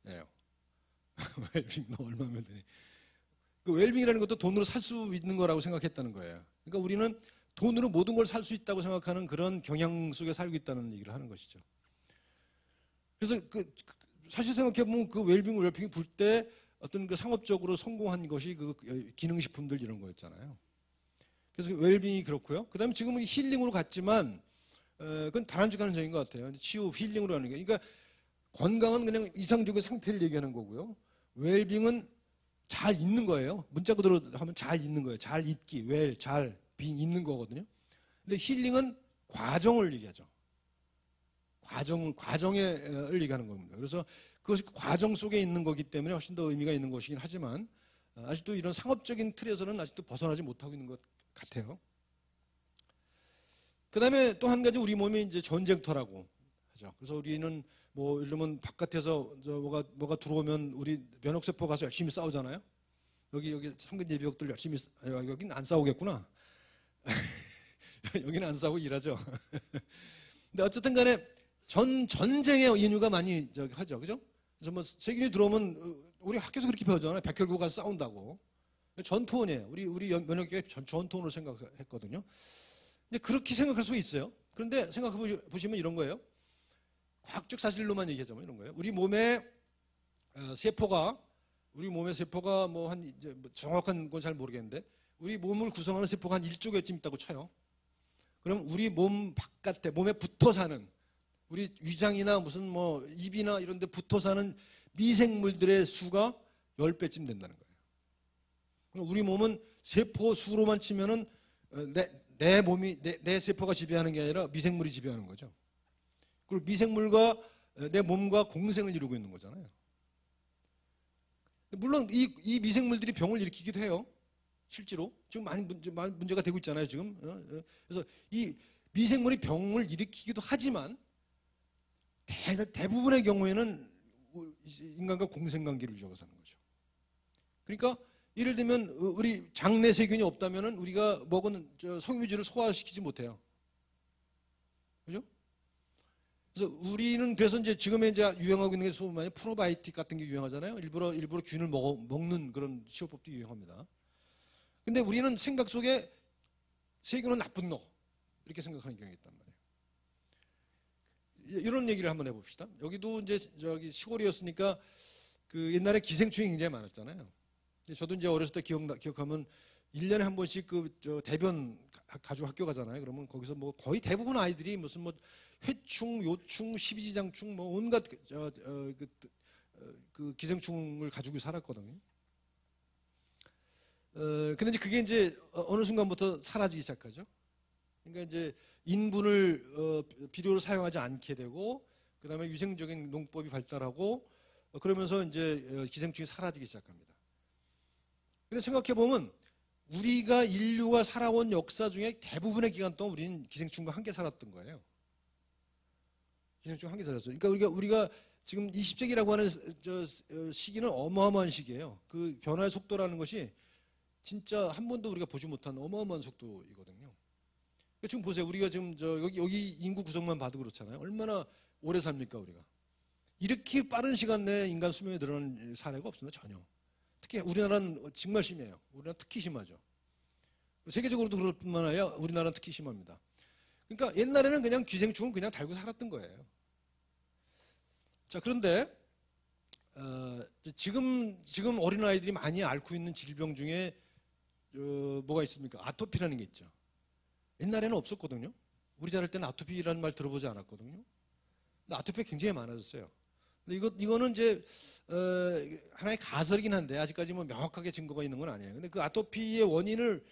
네. 웰빙 너 얼마면 되니? 그 웰빙이라는 것도 돈으로 살 수 있는 거라고 생각했다는 거예요. 그러니까 우리는 돈으로 모든 걸 살 수 있다고 생각하는 그런 경향 속에 살고 있다는 얘기를 하는 것이죠. 그래서 사실 생각해보면 그 웰빙이 불 때 어떤 그 상업적으로 성공한 것이 그 기능식품들 이런 거였잖아요. 그래서 웰빙이 그렇고요. 그 다음에 지금은 힐링으로 갔지만 그건 바람직한 현상인 것 같아요. 치유, 힐링으로 하는 게. 그러니까 건강은 그냥 이상적인 상태를 얘기하는 거고요. 웰빙은 잘 있는 거예요. 문자 그대로 하면 잘 있는 거예요. 잘 있기, 잘, 빙 있는 거거든요. 근데 힐링은 과정을 얘기하죠. 과정을 얘기하는 겁니다. 그래서 그것이 과정 속에 있는 거기 때문에 훨씬 더 의미가 있는 것이긴 하지만 아직도 이런 상업적인 틀에서는 아직도 벗어나지 못하고 있는 것 같아요. 그 다음에 또 한 가지 우리 몸이 이제 전쟁터라고 하죠. 그래서 우리는 뭐 예를 들면 바깥에서 뭐가 들어오면 우리 면역세포 가서 열심히 싸우잖아요. 여기 상근 예비역들 열심히 여기는 안 싸우겠구나. 여기는 안 싸우고 일하죠. 근데 어쨌든 간에 전쟁의 인유가 많이 하죠. 그죠? 그래서 뭐 세균이 들어오면 우리 학교에서 그렇게 배우잖아요. 백혈구 가서 싸운다고. 전투원이에요. 우리 면역계가 전투원으로 생각했거든요. 근데 그렇게 생각할 수 있어요. 그런데 생각해 보시면 이런 거예요. 과학적 사실로만 얘기하자면 이런 거예요. 우리 몸의 세포가 뭐 한 이제 정확한 건 잘 모르겠는데 우리 몸을 구성하는 세포가 한 1조 개쯤 있다고 쳐요. 그럼 우리 몸 바깥에 몸에 붙어 사는 우리 위장이나 무슨 뭐 입이나 이런 데 붙어 사는 미생물들의 수가 10배쯤 된다는 거예요. 그럼 우리 몸은 세포 수로만 치면은 내 몸이 내 세포가 지배하는 게 아니라 미생물이 지배하는 거죠. 그리고 미생물과 내 몸과 공생을 이루고 있는 거잖아요. 물론 이 미생물들이 병을 일으키기도 해요. 실제로 지금 많이 문제가 되고 있잖아요. 지금 그래서 이 미생물이 병을 일으키기도 하지만 대부분의 경우에는 인간과 공생관계를 유지하고 사는 거죠. 그러니까 예를 들면 우리 장내 세균이 없다면은 우리가 먹은 섬유질을 소화시키지 못해요. 그죠? 그래서 우리는 그래서 이제 지금에 이제 유행하고 있는 게 소위 프로바이오틱 같은 게 유행하잖아요. 일부러 균을 먹는 그런 치료법도 유행합니다. 근데 우리는 생각 속에 세균은 나쁜 놈 이렇게 생각하는 경향이 있단 말이에요. 이런 얘기를 한번 해봅시다. 여기도 이제 저기 시골이었으니까 그 옛날에 기생충이 굉장히 많았잖아요. 저도 이제 어렸을 때 기억하면 1년에 한 번씩 대변 가지고 학교 가잖아요. 그러면 거기서 뭐 거의 대부분 아이들이 무슨 뭐 회충, 요충, 십이지장충 뭐 온갖 그 기생충을 가지고 살았거든요. 근데 이제 그게 이제 어느 순간부터 사라지기 시작하죠. 그러니까 이제 인분을 비료로 사용하지 않게 되고, 그다음에 유생적인 농법이 발달하고, 그러면서 이제 기생충이 사라지기 시작합니다. 근데 생각해 보면 우리가 인류가 살아온 역사 중에 대부분의 기간 동안 우리는 기생충과 함께 살았던 거예요. 기생충과 함께 살았어요. 그러니까 우리가 지금 20세기라고 하는 시기는 어마어마한 시기예요. 그 변화의 속도라는 것이 진짜 한 번도 우리가 보지 못한 어마어마한 속도이거든요. 지금 보세요. 우리가 지금 여기 인구 구성만 봐도 그렇잖아요. 얼마나 오래 삽니까 우리가? 이렇게 빠른 시간 내에 인간 수명이 늘어난 사례가 없습니다. 전혀. 특히 우리나라는 정말 심해요. 우리나라 특히 심하죠. 세계적으로도 그럴 뿐만 아니라 우리나라는 특히 심합니다. 그러니까 옛날에는 그냥 기생충은 그냥 달고 살았던 거예요. 자, 그런데 지금 어린 아이들이 많이 앓고 있는 질병 중에 뭐가 있습니까? 아토피라는 게 있죠. 옛날에는 없었거든요. 우리 자랄 때는 아토피라는 말 들어보지 않았거든요. 근데 아토피가 굉장히 많아졌어요. 근데 이거는 이제 하나의 가설이긴 한데 아직까지 뭐 명확하게 증거가 있는 건 아니에요. 근데 그 아토피의 원인을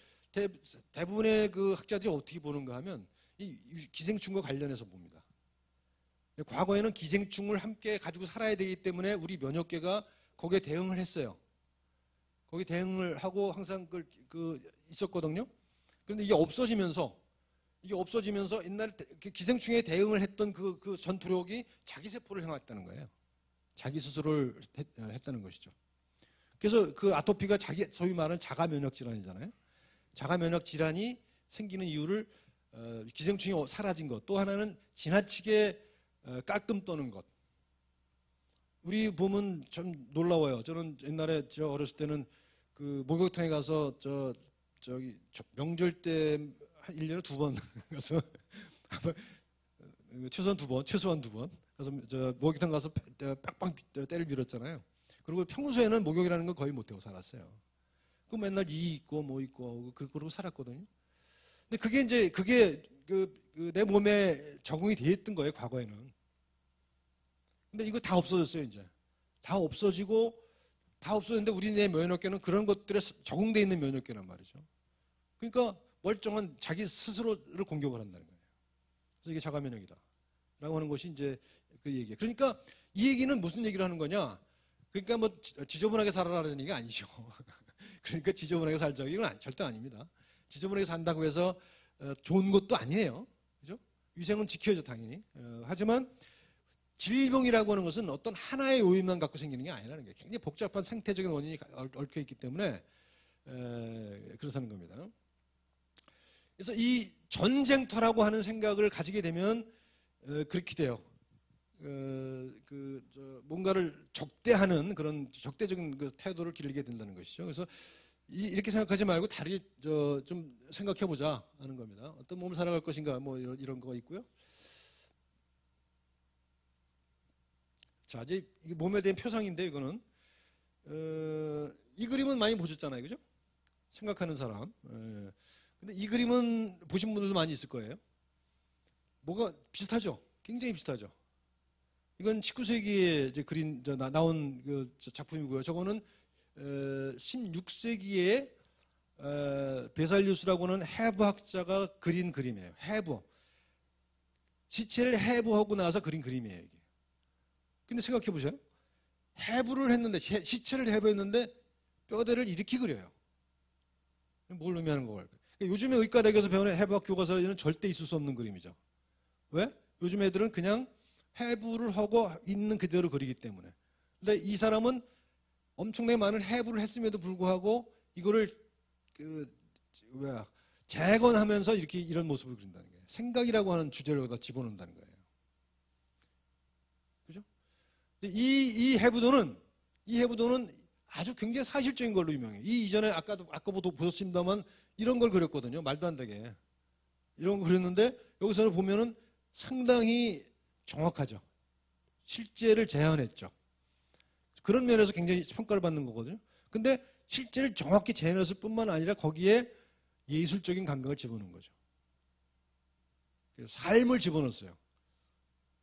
대부분의 그 학자들이 어떻게 보는가 하면 이 기생충과 관련해서 봅니다. 과거에는 기생충을 함께 가지고 살아야 되기 때문에 우리 면역계가 거기에 대응을 했어요. 거기에 대응을 하고 항상 있었거든요. 그런데 이게 없어지면서 옛날 기생충에 대응을 했던 그 전투력이 자기 세포를 향했다는 거예요. 자기 스스로를 했다는 것이죠. 그래서 그 아토피가 소위 말하는 자가 면역 질환이잖아요. 자가 면역 질환이 생기는 이유를 기생충이 사라진 것, 또 하나는 지나치게 깔끔 떠는 것. 우리 보면 좀 놀라워요. 저는 옛날에 저 어렸을 때는 그 목욕탕에 가서 저기 명절 때 한 1년에 2번 가서 최소한 두 번 가서 저 목욕탕 가서 빡빡 때를 밀었잖아요. 그리고 평소에는 목욕이라는 걸 거의 못 하고 살았어요. 그 맨날 이 있고 뭐 있고 그러고 살았거든요. 근데 그게 내 몸에 적응이 돼 있던 거예요, 과거에는. 근데 이거 다 없어졌어요, 이제. 다 없어졌는데 우리 내 면역계는 그런 것들에 적응돼 있는 면역계란 말이죠. 그러니까 멀쩡한 자기 스스로를 공격을 한다는 거예요. 그래서 이게 자가 면역이다. 라고 하는 것이 이제 그 얘기예요. 그러니까 이 얘기는 무슨 얘기를 하는 거냐? 그러니까 뭐 지저분하게 살아라는 얘기가 아니죠. 그러니까 지저분하게 살자고 이건 절대 아닙니다. 지저분하게 산다고 해서 좋은 것도 아니에요. 그죠? 위생은 지켜야죠, 당연히. 하지만 질병이라고 하는 것은 어떤 하나의 요인만 갖고 생기는 게 아니라는 거예요. 굉장히 복잡한 생태적인 원인이 얽혀 있기 때문에 그렇다는 겁니다. 그래서 이 전쟁터라고 하는 생각을 가지게 되면 그렇게 돼요. 뭔가를 적대하는 그런 적대적인 그 태도를 기르게 된다는 것이죠. 그래서 이렇게 생각하지 말고 다리 좀 생각해 보자 하는 겁니다. 어떤 몸을 살아갈 것인가 뭐 이런 거 있고요. 자, 이제 몸에 대한 표상인데 이거는 이 그림은 많이 보셨잖아요, 그죠? 생각하는 사람. 근데 이 그림은 보신 분들도 많이 있을 거예요. 뭐가 비슷하죠? 굉장히 비슷하죠. 이건 19세기에 이제 나온 그 작품이고요. 저거는 16세기에 베살리우스라고 하는 해부학자가 그린 그림이에요. 해부. 시체를 해부하고 나서 그린 그림이에요, 이게. 근데 생각해 보세요. 해부를 했는데, 시체를 해부했는데 뼈대를 이렇게 그려요. 뭘 의미하는 걸까요? 요즘에 의과대학에서 배우는 해부학 교과서에는 절대 있을 수 없는 그림이죠. 왜? 요즘 애들은 그냥 해부를 하고 있는 그대로 그리기 때문에. 근데 이 사람은 엄청나게 많은 해부를 했음에도 불구하고 이거를 재건하면서 이런 모습을 그린다는 거예요. 생각이라고 하는 주제를 여기다 집어넣는다는 거예요. 그죠? 이 해부도는 아주 굉장히 사실적인 걸로 유명해요. 이 이전에 아까도 보셨습니다만 이런 걸 그렸거든요. 말도 안 되게. 이런 거 그렸는데 여기서는 보면은 상당히 정확하죠. 실제를 재현했죠. 그런 면에서 굉장히 평가를 받는 거거든요. 근데 실제를 정확히 재현했을 뿐만 아니라 거기에 예술적인 감각을 집어넣은 거죠. 삶을 집어넣었어요.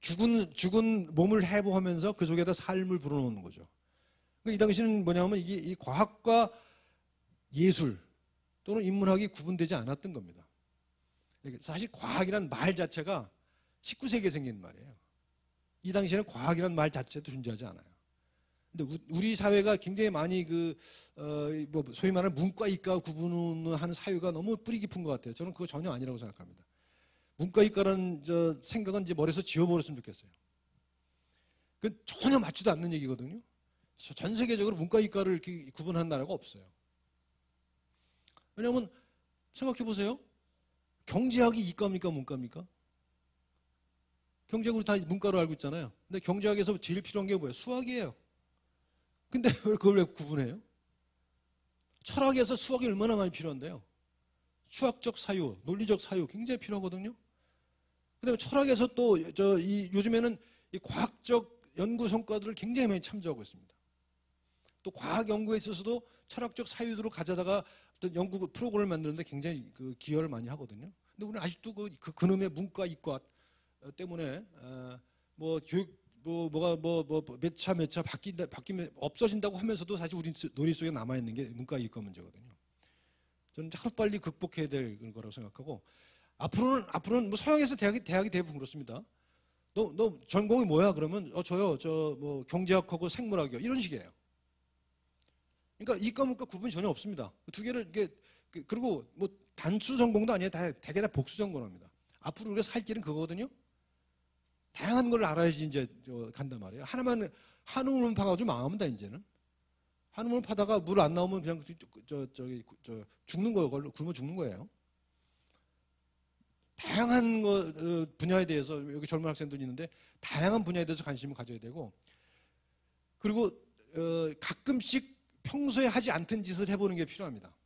죽은 몸을 해부하면서 그 속에다 삶을 불어넣는 거죠. 이 당시는 뭐냐면 이 과학과 예술 또는 인문학이 구분되지 않았던 겁니다. 사실 과학이란 말 자체가 19세기에 생긴 말이에요. 이 당시에는 과학이란 말 자체도 존재하지 않아요. 근데 우리 사회가 굉장히 많이 소위 말하는 문과 이과 구분하는 사유가 너무 뿌리 깊은 것 같아요. 저는 그거 전혀 아니라고 생각합니다. 문과 이과라는 생각은 이제 머리에서 지워버렸으면 좋겠어요. 그건 전혀 맞지도 않는 얘기거든요. 전 세계적으로 문과 이과를 이렇게 구분하는 나라가 없어요. 왜냐하면 생각해 보세요. 경제학이 이과입니까 문과입니까? 경제학으로 다 문과로 알고 있잖아요. 근데 경제학에서 제일 필요한 게 뭐예요? 수학이에요. 근데 그걸 왜 구분해요? 철학에서 수학이 얼마나 많이 필요한데요. 수학적 사유, 논리적 사유 굉장히 필요하거든요. 그다음에 철학에서 또 요즘에는 이 과학적 연구 성과들을 굉장히 많이 참조하고 있습니다. 또 과학 연구에 있어서도 철학적 사유들을 가져다가 어떤 연구 프로그램을 만드는데 굉장히 그 기여를 많이 하거든요. 근데 우리는 아직도 그 그놈의 문과 이과 때문에 뭐 교육 몇 차 바뀌면 없어진다고 하면서도 사실 우리 논의 속에 남아 있는 게 문과 이과 문제거든요. 저는 하루빨리 극복해야 될 거라고 생각하고 앞으로는 뭐 서양에서 대학이 대부분 그렇습니다. 너 전공이 뭐야? 그러면 저요 저 뭐 경제학하고 생물학이요 이런 식이에요. 그러니까 이과 문과 구분이 전혀 없습니다. 두 개를 이게 그리고 뭐 단수 전공도 아니에요. 대개 다 복수 전공합니다. 앞으로 우리가 살 길은 그거거든요. 다양한 걸 알아야지 이제 간단 말이에요. 하나만 한우물만 파가지고 망하면 다 이제는 한우물 파다가 물 안 나오면 그냥 죽는 거예요. 굶어 죽는 거예요. 다양한 분야에 대해서 여기 젊은 학생들이 있는데 다양한 분야에 대해서 관심을 가져야 되고 그리고 가끔씩 평소에 하지 않던 짓을 해보는 게 필요합니다.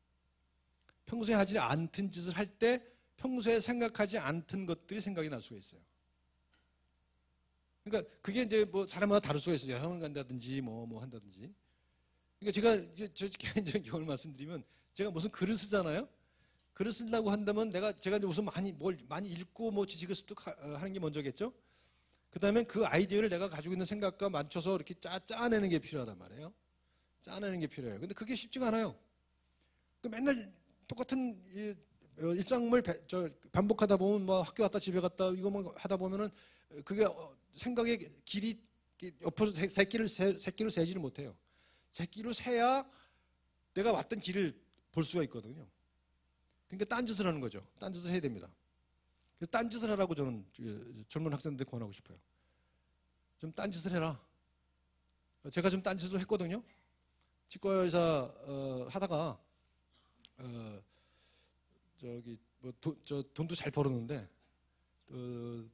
평소에 하지 않던 짓을 할 때 평소에 생각하지 않던 것들이 생각이 날 수가 있어요. 그러니까 그게 이제 뭐 사람마다 다를 수가 있어요. 여행을 간다든지 뭐 한다든지. 그러니까 제가 이제 저 개인적인 경험을 말씀드리면 제가 무슨 글을 쓰잖아요. 글을 쓰려고 한다면 제가 이제 우선 많이 읽고 뭐 지식을 습득하는 게 먼저겠죠. 그다음에 그 아이디어를 내가 가지고 있는 생각과 맞춰서 이렇게 짜내는 게 필요하단 말이에요. 짜내는 게 필요해요. 근데 그게 쉽지가 않아요. 맨날 똑같은 일상을 반복하다 보면 뭐 학교 갔다 집에 갔다 이거만 하다 보면은 그게 생각의 길이 옆으로 새끼를 세지를 못해요. 새끼로 세야 내가 왔던 길을 볼 수가 있거든요. 그러니까 딴짓을 하는 거죠. 딴짓을 해야 됩니다. 그래서 딴짓을 하라고 저는 젊은 학생들한테 권하고 싶어요. 좀 딴짓을 해라. 제가 좀 딴짓을 했거든요. 치과의사 하다가 돈도 잘 벌었는데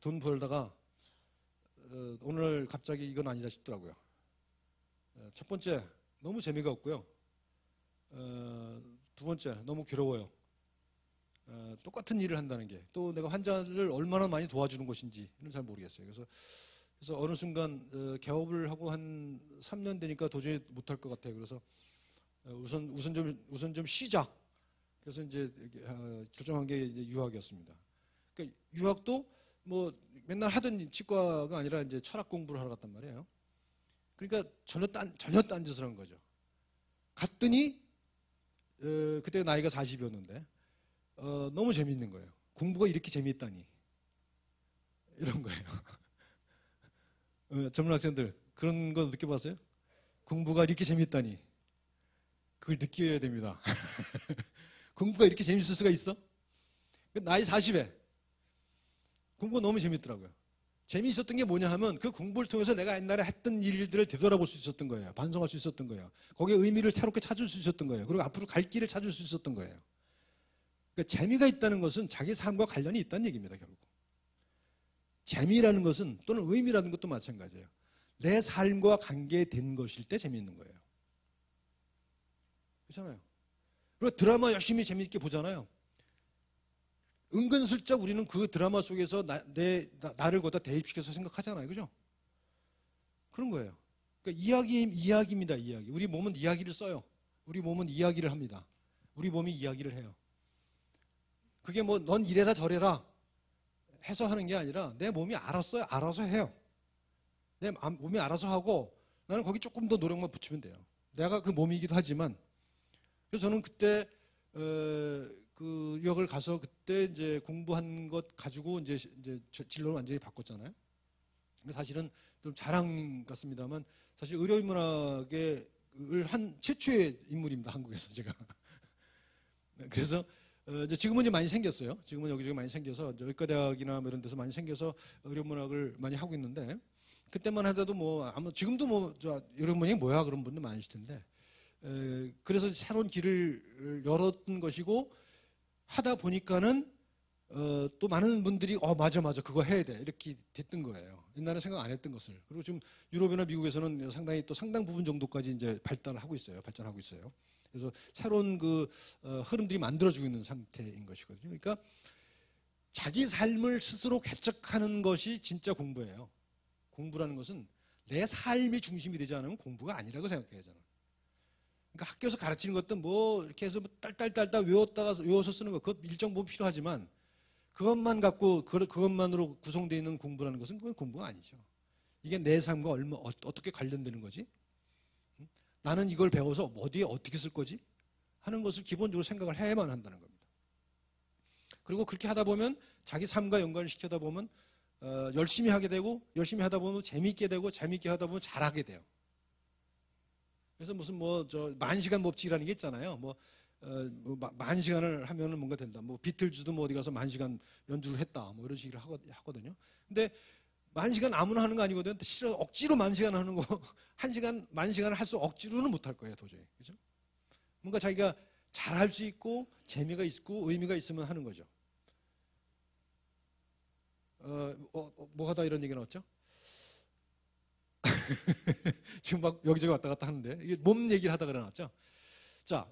돈 벌다가 오늘 갑자기 이건 아니다 싶더라고요. 첫 번째 너무 재미가 없고요. 두 번째 너무 괴로워요. 똑같은 일을 한다는 게 또 내가 환자를 얼마나 많이 도와주는 것인지는 잘 모르겠어요. 그래서 어느 순간 개업을 하고 한 3년 되니까 도저히 못할 것 같아요. 그래서 우선 좀 쉬자. 그래서 이제 결정한 게 이제 유학이었습니다. 그러니까 유학도 뭐 맨날 하던 치과가 아니라 이제 철학 공부를 하러 갔단 말이에요. 그러니까 전혀 딴 짓을 한 거죠. 갔더니 그때 나이가 40이었는데 너무 재미있는 거예요. 공부가 이렇게 재미있다니 이런 거예요. 젊은 학생들 그런 거 느껴봤어요? 공부가 이렇게 재미있다니 그걸 느껴야 됩니다. 공부가 이렇게 재밌을 수가 있어? 나이 40에 공부가 너무 재밌더라고요. 재미있었던 게 뭐냐 하면 그 공부를 통해서 내가 옛날에 했던 일들을 되돌아볼 수 있었던 거예요. 반성할 수 있었던 거예요. 거기에 의미를 새롭게 찾을 수 있었던 거예요. 그리고 앞으로 갈 길을 찾을 수 있었던 거예요. 그러니까 재미가 있다는 것은 자기 삶과 관련이 있다는 얘기입니다. 결국. 재미라는 것은 또는 의미라는 것도 마찬가지예요. 내 삶과 관계된 것일 때 재미있는 거예요. 그렇잖아요. 그리고 드라마 열심히 재미있게 보잖아요. 은근슬쩍 우리는 그 드라마 속에서 나를 거기다 대입시켜서 생각하잖아요. 그죠? 그런 거예요. 그러니까 이야기입니다. 이야기. 우리 몸은 이야기를 써요. 우리 몸은 이야기를 합니다. 우리 몸이 이야기를 해요. 그게 뭐 넌 이래라 저래라 해서 하는 게 아니라 내 몸이 알아서 해요. 내 몸이 알아서 하고 나는 거기 조금 더 노력만 붙이면 돼요. 내가 그 몸이기도 하지만 그래서 저는 그때 그 유학을 가서 그때 이제 공부한 것 가지고 이제 진로를 완전히 바꿨잖아요. 근데 사실은 좀 자랑 같습니다만 사실 의료인문학을 한 최초의 인물입니다. 한국에서 제가. 그래서 이제 지금은 이제 많이 생겼어요. 지금은 여기저기 많이 생겨서 의과대학이나 뭐 이런 데서 많이 생겨서 의료문학을 많이 하고 있는데 그때만 하더라도 뭐 아마 지금도 뭐 의료문학이 뭐야 그런 분들 많으실 텐데 그래서 새로운 길을 열었던 것이고 하다 보니까는 또 많은 분들이 맞아 그거 해야 돼 이렇게 됐던 거예요. 옛날에 생각 안 했던 것을. 그리고 지금 유럽이나 미국에서는 상당히 또 상당 부분 정도까지 이제 발전하고 있어요. 그래서 새로운 그 흐름들이 만들어지고 있는 상태인 것이거든요. 그러니까 자기 삶을 스스로 개척하는 것이 진짜 공부예요. 공부라는 것은 내 삶이 중심이 되지 않으면 공부가 아니라고 생각해요, 저는. 그러니까 학교에서 가르치는 것도 뭐 이렇게 해서 뭐 딸딸딸딸 외워서 쓰는 거, 그 일정 부분 필요하지만 그것만 갖고 그것만으로 구성되어 있는 공부라는 것은 그건 공부가 아니죠. 이게 내 삶과 어떻게 관련되는 거지? 나는 이걸 배워서 어디에 어떻게 쓸 거지? 하는 것을 기본적으로 생각을 해야만 한다는 겁니다. 그리고 그렇게 하다 보면 자기 삶과 연관을 시켜다 보면 열심히 하게 되고 열심히 하다 보면 재미있게 되고 재미있게 하다 보면 잘하게 돼요. 그래서 무슨 만시간 법칙이라는 게 있잖아요. 만시간을 하면은 뭔가 된다. 비틀즈도 어디 가서 만시간 연주를 했다. 이런 식으로 하거든요. 근데 만시간 아무나 하는 거 아니거든. 싫어 억지로 만시간 하는 거 만시간을 할 수 억지로는 못 할 거예요, 도저히. 그죠? 뭔가 자기가 잘할 수 있고 재미가 있고 의미가 있으면 하는 거죠. 뭐 하다 이런 얘기 나왔죠? 지금 막 여기저기 왔다 갔다 하는데 이게 몸 얘기를 하다가 나왔죠. 자,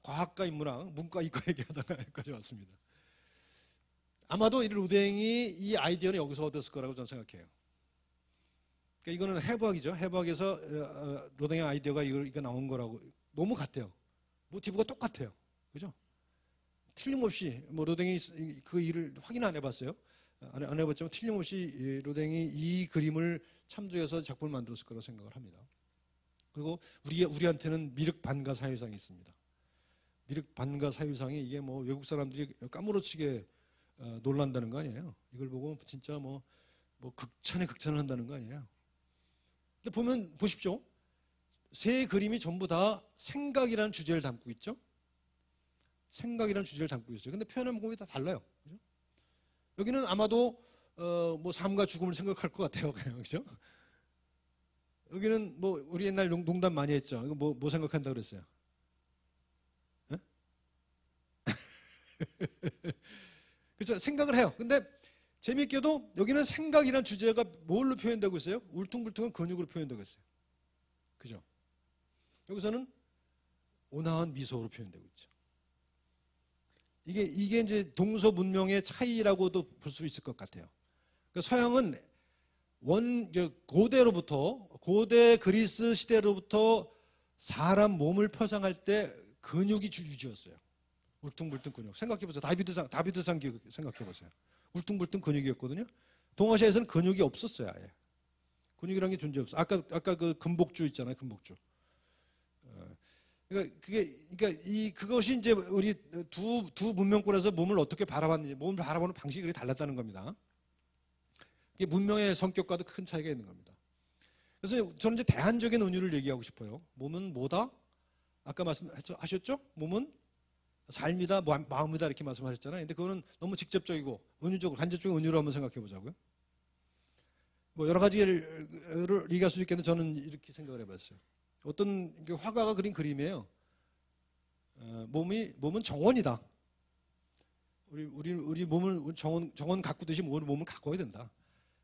과학과 인문학, 문과 이과 얘기하다가 여기까지 왔습니다. 아마도 이 루댕이 이 아이디어는 여기서 얻었을 거라고 저는 생각해요. 그러니까 이거는 해부학이죠. 해부학에서 루댕의 아이디어가 이거 나온 거라고 너무 같아요. 모티브가 똑같아요. 그죠? 틀림없이 루댕이 그 일을 확인 안 해봤어요. 안 해봤지만 틀림없이 루댕이 이 그림을 참조해서 작품을 만들었을 거라고 생각을 합니다. 그리고 우리한테는 미륵 반가 사유상이 있습니다. 미륵 반가 사유상이 이게 외국 사람들이 까무러치게 놀란다는 거 아니에요. 이걸 보고 진짜 극찬에 극찬을 한다는 거 아니에요. 근데 보십시오. 세 그림이 전부 다 생각이라는 주제를 담고 있죠. 생각이라는 주제를 담고 있어요. 근데 표현의 방법이 다 달라요. 그죠? 여기는 아마도 삶과 죽음을 생각할 것 같아요. 그죠? 여기는 우리 옛날 농담 많이 했죠. 이거 뭐 생각한다 그랬어요? 네? 그렇죠. 생각을 해요. 근데 재미있게도 여기는 생각이라는 주제가 뭘로 표현되고 있어요? 울퉁불퉁한 근육으로 표현되고 있어요. 그죠? 여기서는 온화한 미소로 표현되고 있죠. 이게 이제 동서 문명의 차이라고도 볼 수 있을 것 같아요. 그러니까 서양은 고대 그리스 시대로부터 사람 몸을 표상할 때 근육이 주지였어요. 울퉁불퉁 근육. 생각해보세요. 다비드상 생각해보세요. 울퉁불퉁 근육이었거든요. 동아시아에서는 근육이 없었어요. 아예. 근육이라는 게 존재 없어요. 아까 그 금복주 있잖아요. 금복주. 그것이 이제 우리 두 문명권에서 몸을 어떻게 바라봤는지, 몸을 바라보는 방식이 달랐다는 겁니다. 이게 문명의 성격과도 큰 차이가 있는 겁니다. 그래서 저는 이제 대안적인 은유를 얘기하고 싶어요. 몸은 뭐다? 아까 말씀하셨죠? 몸은 삶이다, 마음이다 이렇게 말씀하셨잖아요. 근데 그거는 너무 직접적이고 은유적으로, 간접적인 은유로 한번 생각해 보자고요. 여러 가지를 얘기할 수 있겠는데 저는 이렇게 생각을 해봤어요. 어떤 화가가 그린 그림이에요. 몸은 정원이다. 우리 몸을 정원 가꾸듯이 몸을 가꿔야 된다.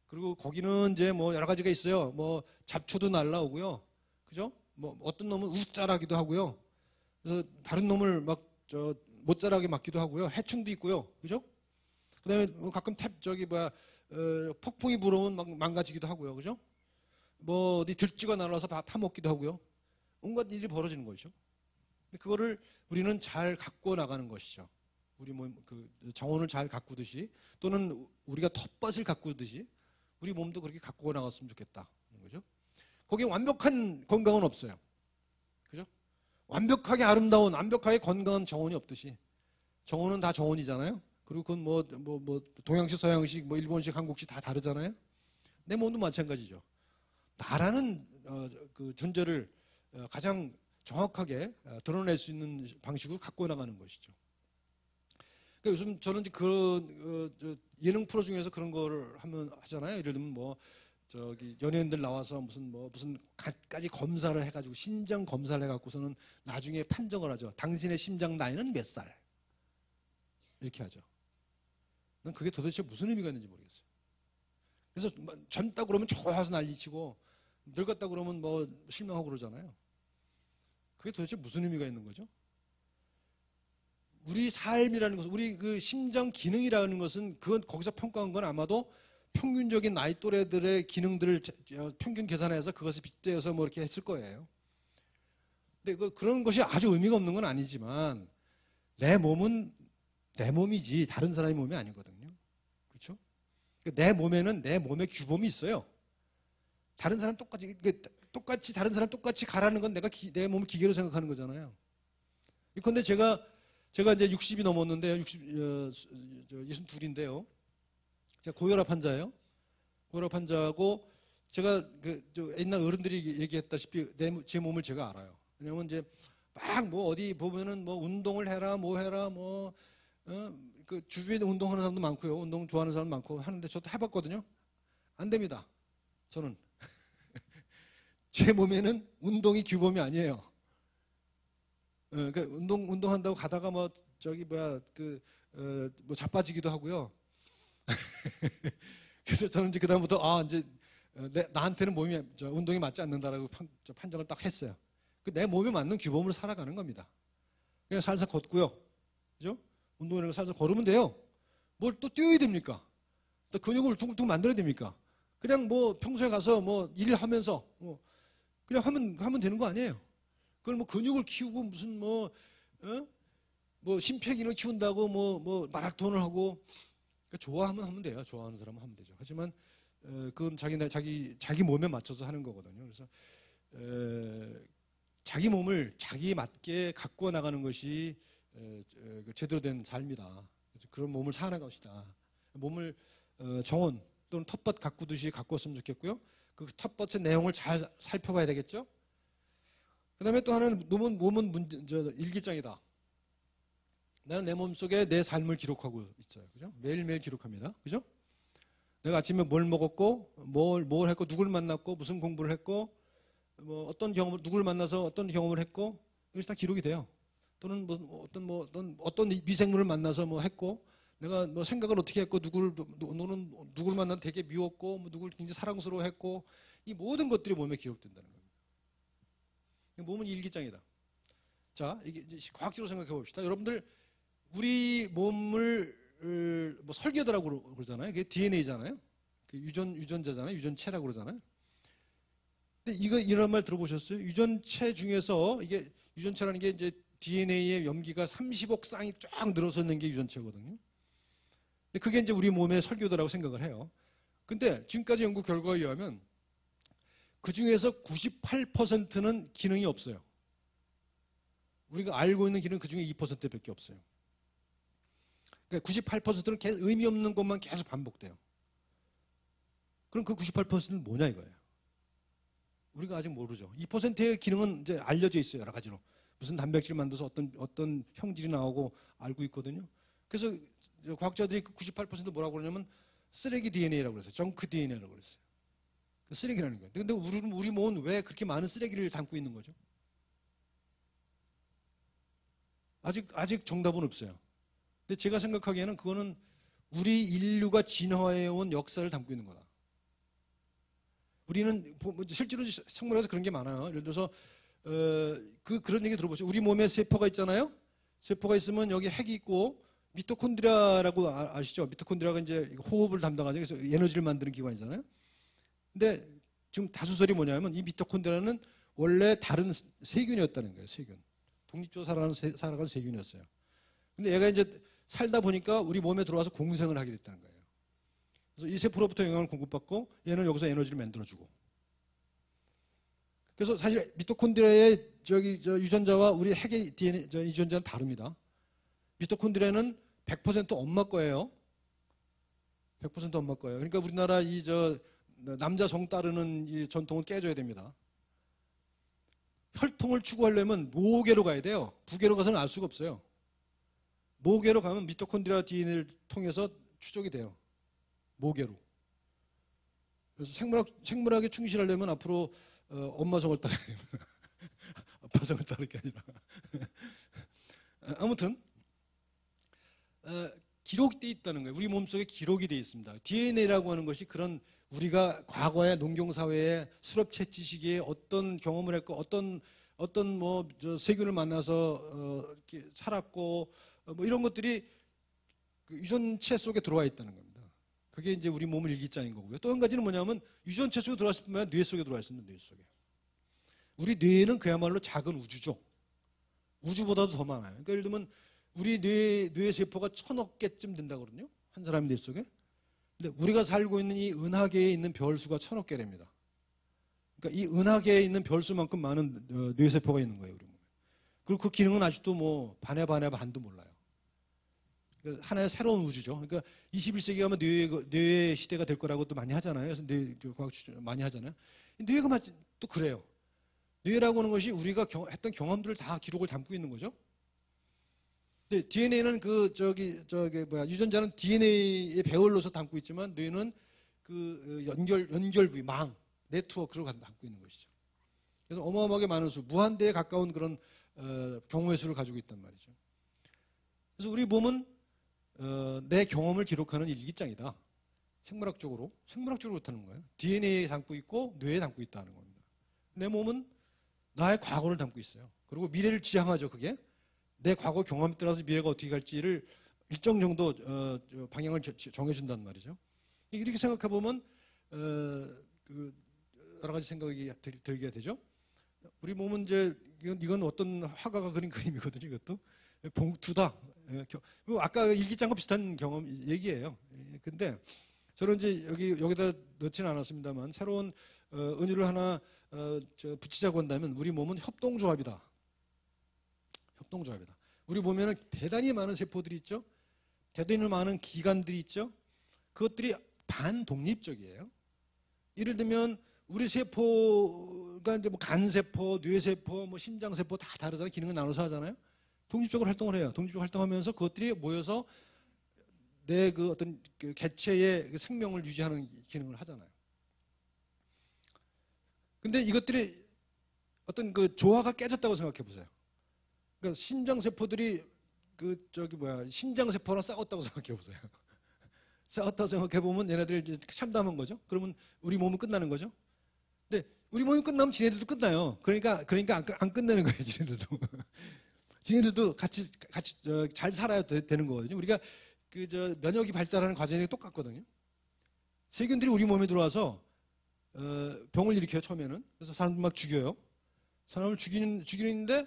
그리고 거기는 이제 여러 가지가 있어요. 잡초도 날라오고요. 그죠? 어떤 놈은 웃자라기도 하고요. 그래서 다른 놈을 못 자라게 막기도 하고요. 해충도 있고요. 그죠? 그다음에 가끔 폭풍이 불어오면 망가지기도 하고요. 그죠? 어디 들쥐가 날아와서 파먹기도 하고요. 온갖 일이 벌어지는 거죠. 그거를 우리는 잘 가꾸어 나가는 것이죠. 우리 정원을 잘 가꾸듯이, 또는 우리가 텃밭을 가꾸듯이 우리 몸도 그렇게 가꾸어 나갔으면 좋겠다. 거죠. 거기에 완벽한 건강은 없어요. 그죠? 완벽하게 아름다운, 완벽하게 건강한 정원이 없듯이, 정원은 다 정원이잖아요. 그리고 그건 동양식, 서양식, 일본식, 한국식 다 다르잖아요. 내 몸도 마찬가지죠. 나라는 그 존재를 가장 정확하게 드러낼 수 있는 방식으로 갖고 나가는 것이죠. 그러니까 요즘 저는 그런 예능 프로 중에서 그런 거를 하잖아요. 예를 들면 연예인들 나와서 무슨 까지 검사를 해가지고 심장 검사를 해갖고서는 나중에 판정을 하죠. 당신의 심장 나이는 몇 살? 이렇게 하죠. 난 그게 도대체 무슨 의미가 있는지 모르겠어요. 그래서 젊다 그러면 좋아서 난리치고 늙었다 그러면 실망하고 그러잖아요. 그게 도대체 무슨 의미가 있는 거죠? 우리 삶이라는 것은, 우리 그 심장 기능이라는 것은, 그건 거기서 평가한 건 아마도 평균적인 나이 또래들의 기능들을 평균 계산해서 그것을 빗대어서 뭐 이렇게 했을 거예요. 근데 그런 것이 아주 의미가 없는 건 아니지만 내 몸은 내 몸이지 다른 사람의 몸이 아니거든요. 그렇죠? 내 몸에는 내 몸의 규범이 있어요. 다른 사람 똑같이 다른 사람 똑같이 가라는 건 내 몸을 기계로 생각하는 거잖아요. 그런데 제가 이제 60이 넘었는데 62인데요. 제가 고혈압 환자예요. 고혈압 환자고 제가 옛날 어른들이 얘기했다시피 제 몸을 제가 알아요. 왜냐면 이제 막 뭐 어디 보면은 뭐 운동을 해라 뭐 해라 그 주변에 운동하는 사람도 많고요. 운동 좋아하는 사람도 많고 하는데 저도 해봤거든요. 안 됩니다. 저는 제 몸에는 운동이 규범이 아니에요. 그러니까 운동한다고 가다가 뭐 자빠지기도 하고요. 그래서 저는 이제 그다음부터 이제 나한테는 운동이 맞지 않는다라고 판정을 딱 했어요. 내 몸에 맞는 규범으로 살아가는 겁니다. 그냥 살살 걷고요. 그죠? 운동이라는 거 살살 걸으면 돼요. 뭘 또 뛰어야 됩니까? 또 근육을 둥둥 만들어야 됩니까? 그냥 뭐 평소에 가서 뭐 일하면서 그냥 하면 되는 거 아니에요. 그걸 뭐 근육을 키우고 무슨 뭐 심폐기능을 키운다고 뭐 마라톤을 하고 그러니까 좋아하면 하면 돼요. 좋아하는 사람은 하면 되죠. 하지만 그건 자기 몸에 맞춰서 하는 거거든요. 그래서 자기 몸을 자기에 맞게 가꾸어 나가는 것이 제대로 된 삶이다. 그래서 그런 몸을 사는 것이다. 몸을 정원 또는 텃밭 가꾸듯이 가꾸었으면 좋겠고요. 그 텃밭의 내용을 잘 살펴봐야 되겠죠. 그 다음에 또 하나는 몸은 일기장이다. 나는 내 몸속에 내 삶을 기록하고 있어요. 그죠? 매일매일 기록합니다. 그죠? 내가 아침에 뭘 먹었고, 뭘 했고, 누굴 만났고, 무슨 공부를 했고, 뭐 어떤 경험을 누굴 만나서 어떤 경험을 했고, 이것이 다 기록이 돼요. 또는 어떤 미생물을 만나서 뭐 했고, 내가 뭐 생각을 어떻게 했고, 너는 누굴 만나서 되게 미웠고, 뭐 누굴 굉장히 사랑스러워했고, 이 모든 것들이 몸에 기록된다는 겁니다. 몸은 일기장이다. 자, 이게 과학적으로 생각해 봅시다. 여러분들 우리 몸을 뭐 설계도라고 그러잖아요. 그게 DNA잖아요. 유전자잖아요. 유전체라고 그러잖아요. 근데 이런 말 들어보셨어요? 유전체 중에서 이게 유전체라는 게 이제 DNA의 염기가 30억 쌍이 쫙 늘어서 있는 게 유전체거든요. 근데 그게 이제 우리 몸의 설계도라고 생각을 해요. 근데 지금까지 연구 결과에 의하면 그 중에서 98%는 기능이 없어요. 우리가 알고 있는 기능은 그 중에 2%밖에 없어요. 그러니까 98%는 계속 의미 없는 것만 계속 반복돼요. 그럼 그 98%는 뭐냐 이거예요. 우리가 아직 모르죠. 2%의 기능은 이제 알려져 있어요. 여러 가지로. 무슨 단백질 만들어서 어떤 형질이 나오고 알고 있거든요. 그래서 과학자들이 그 98% 뭐라고 그러냐면 쓰레기 DNA라고 그랬어요. 정크 DNA라고 그랬어요. 쓰레기라는 거예요. 근데 우리 몸은 왜 그렇게 많은 쓰레기를 담고 있는 거죠? 아직 정답은 없어요. 근데 제가 생각하기에는 그거는 우리 인류가 진화해온 역사를 담고 있는 거다. 우리는 실제로 생물에서 그런 게 많아요. 예를 들어서 그런 얘기 들어보세요. 우리 몸에 세포가 있잖아요. 세포가 있으면 여기 핵이 있고 미토콘드리아라고 아시죠? 미토콘드리아가 이제 호흡을 담당하죠. 그래서 에너지를 만드는 기관이잖아요. 근데 지금 다수설이 뭐냐면 이 미토콘드리아는 원래 다른 세균이었다는 거예요. 세균. 독립적으로 살아가는 세균이었어요. 근데 얘가 이제 살다 보니까 우리 몸에 들어와서 공생을 하게 됐다는 거예요. 그래서 이 세포로부터 영향을 공급받고 얘는 여기서 에너지를 만들어주고. 그래서 사실 미토콘드리아의 유전자와 우리 핵의 DNA 유전자는 다릅니다. 미토콘드리아는 100% 엄마 거예요. 100% 엄마 거예요. 그러니까 우리나라 남자 성 따르는 이 전통은 깨져야 됩니다. 혈통을 추구하려면 모계로 가야 돼요. 부계로 가서는 알 수가 없어요. 모계로 가면 미토콘드리아 DNA를 통해서 추적이 돼요. 모계로. 그래서 생물학에 충실하려면 앞으로 엄마 성을 따라야 됩니다. 아빠 성을 따를 게 아니라. 아무튼 기록돼 있다는 거예요. 우리 몸속에 기록이 돼 있습니다. DNA라고 하는 것이 그런 우리가 과거에 농경사회에 수렵채취 시기에 어떤 경험을 했고 어떤 세균을 만나서 이렇게 살았고 뭐 이런 것들이 그 유전체 속에 들어와 있다는 겁니다. 그게 이제 우리 몸을 일기장인 거고요. 또 한 가지는 뭐냐면 유전체 속에 들어왔을 뿐만 아니라 뇌 속에 들어와 있습니다. 뇌 속에. 우리 뇌는 그야말로 작은 우주죠. 우주보다도 더 많아요. 그러니까 예를 들면 우리 뇌 세포가 1000억 개쯤 된다거든요. 한 사람 뇌 속에. 근데 우리가 살고 있는 이 은하계에 있는 별 수가 1000억 개랍니다. 그러니까 이 은하계에 있는 별 수만큼 많은 뇌 세포가 있는 거예요, 우리 몸에. 그리고 그 기능은 아직도 뭐 반의 반도 몰라요. 그러니까 하나의 새로운 우주죠. 그러니까 21세기 가면 뇌 시대가 될 거라고 또 많이 하잖아요. 그래서 뇌 과학 많이 하잖아요. 뇌가 또 그래요. 뇌라고 하는 것이 우리가 했던 경험들을 다 기록을 담고 있는 거죠. 근데 DNA는 유전자는 DNA의 배열로서 담고 있지만 뇌는 그 연결 부위, 망, 네트워크를 담고 있는 것이죠. 그래서 어마어마하게 많은 수, 무한대에 가까운 그런 경우의 수를 가지고 있단 말이죠. 그래서 우리 몸은 내 경험을 기록하는 일기장이다. 생물학적으로 그렇다는 거예요. DNA에 담고 있고 뇌에 담고 있다는 겁니다. 내 몸은 나의 과거를 담고 있어요. 그리고 미래를 지향하죠. 그게 내 과거 경험에 따라서 미래가 어떻게 갈지를 일정 정도 방향을 정해준단 말이죠. 이렇게 생각해 보면 여러 가지 생각이 들게 되죠. 우리 몸은 이제 이건 어떤 화가가 그린 그림이거든요. 이것도 봉투다. 아까 일기장과 비슷한 경험 얘기예요. 근데 저는 이제 여기다 넣지는 않았습니다만 새로운 은유를 하나 붙이자고 한다면 우리 몸은 협동조합이다. 협동조합이다. 우리 몸에는 대단히 많은 세포들이 있죠. 대단히 많은 기관들이 있죠. 그것들이 반독립적이에요. 예를 들면 우리 세포가 이제 뭐 간세포, 뇌세포, 뭐 심장세포 다 다르잖아요. 기능을 나눠서 하잖아요. 독립적으로 활동을 해요. 독립적으로 활동하면서 그것들이 모여서 내 그 어떤 그 개체의 생명을 유지하는 기능을 하잖아요. 근데 이것들이 어떤 그 조화가 깨졌다고 생각해 보세요. 그러니까 신장세포들이 신장세포랑 싸웠다고 생각해 보세요. 싸웠다고 생각해 보면 얘네들 이제 참담한 거죠. 그러면 우리 몸은 끝나는 거죠. 근데 우리 몸이 끝나면 지네들도 끝나요. 그러니까 안 끝내는 거예요, 지네들도. 지네들도 같이 잘 살아야 되는 거거든요. 우리가 면역이 발달하는 과정이 똑같거든요. 세균들이 우리 몸에 들어와서 병을 일으켜요, 처음에는. 그래서 사람들 막 죽여요. 사람을 죽이는데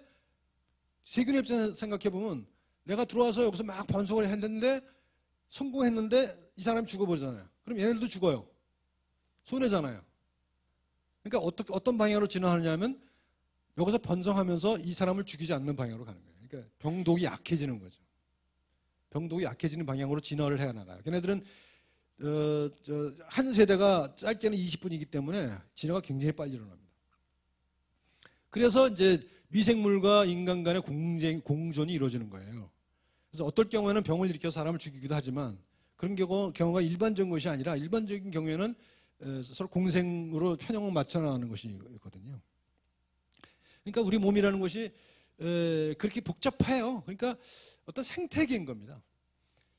세균의 입장에서 생각해 보면 내가 들어와서 여기서 막 번성을 했는데 성공했는데 이 사람이 죽어버리잖아요. 그럼 얘네들도 죽어요. 손해잖아요. 그러니까 어떤 방향으로 진화하느냐면 여기서 번성하면서 이 사람을 죽이지 않는 방향으로 가는 거예요. 그러니까 병독이 약해지는 거죠. 병독이 약해지는 방향으로 진화를 해 나가요. 걔네들은 한 세대가 짧게는 20분이기 때문에 진화가 굉장히 빨리 일어납니다. 그래서 이제 미생물과 인간 간의 공존이 이루어지는 거예요. 그래서 어떨 경우에는 병을 일으켜 사람을 죽이기도 하지만 그런 경우가 일반적인 것이 아니라 일반적인 경우에는 서로 공생으로 편형을 맞춰 나가는 것이 있거든요. 그러니까 우리 몸이라는 것이 그렇게 복잡해요. 그러니까 어떤 생태계인 겁니다.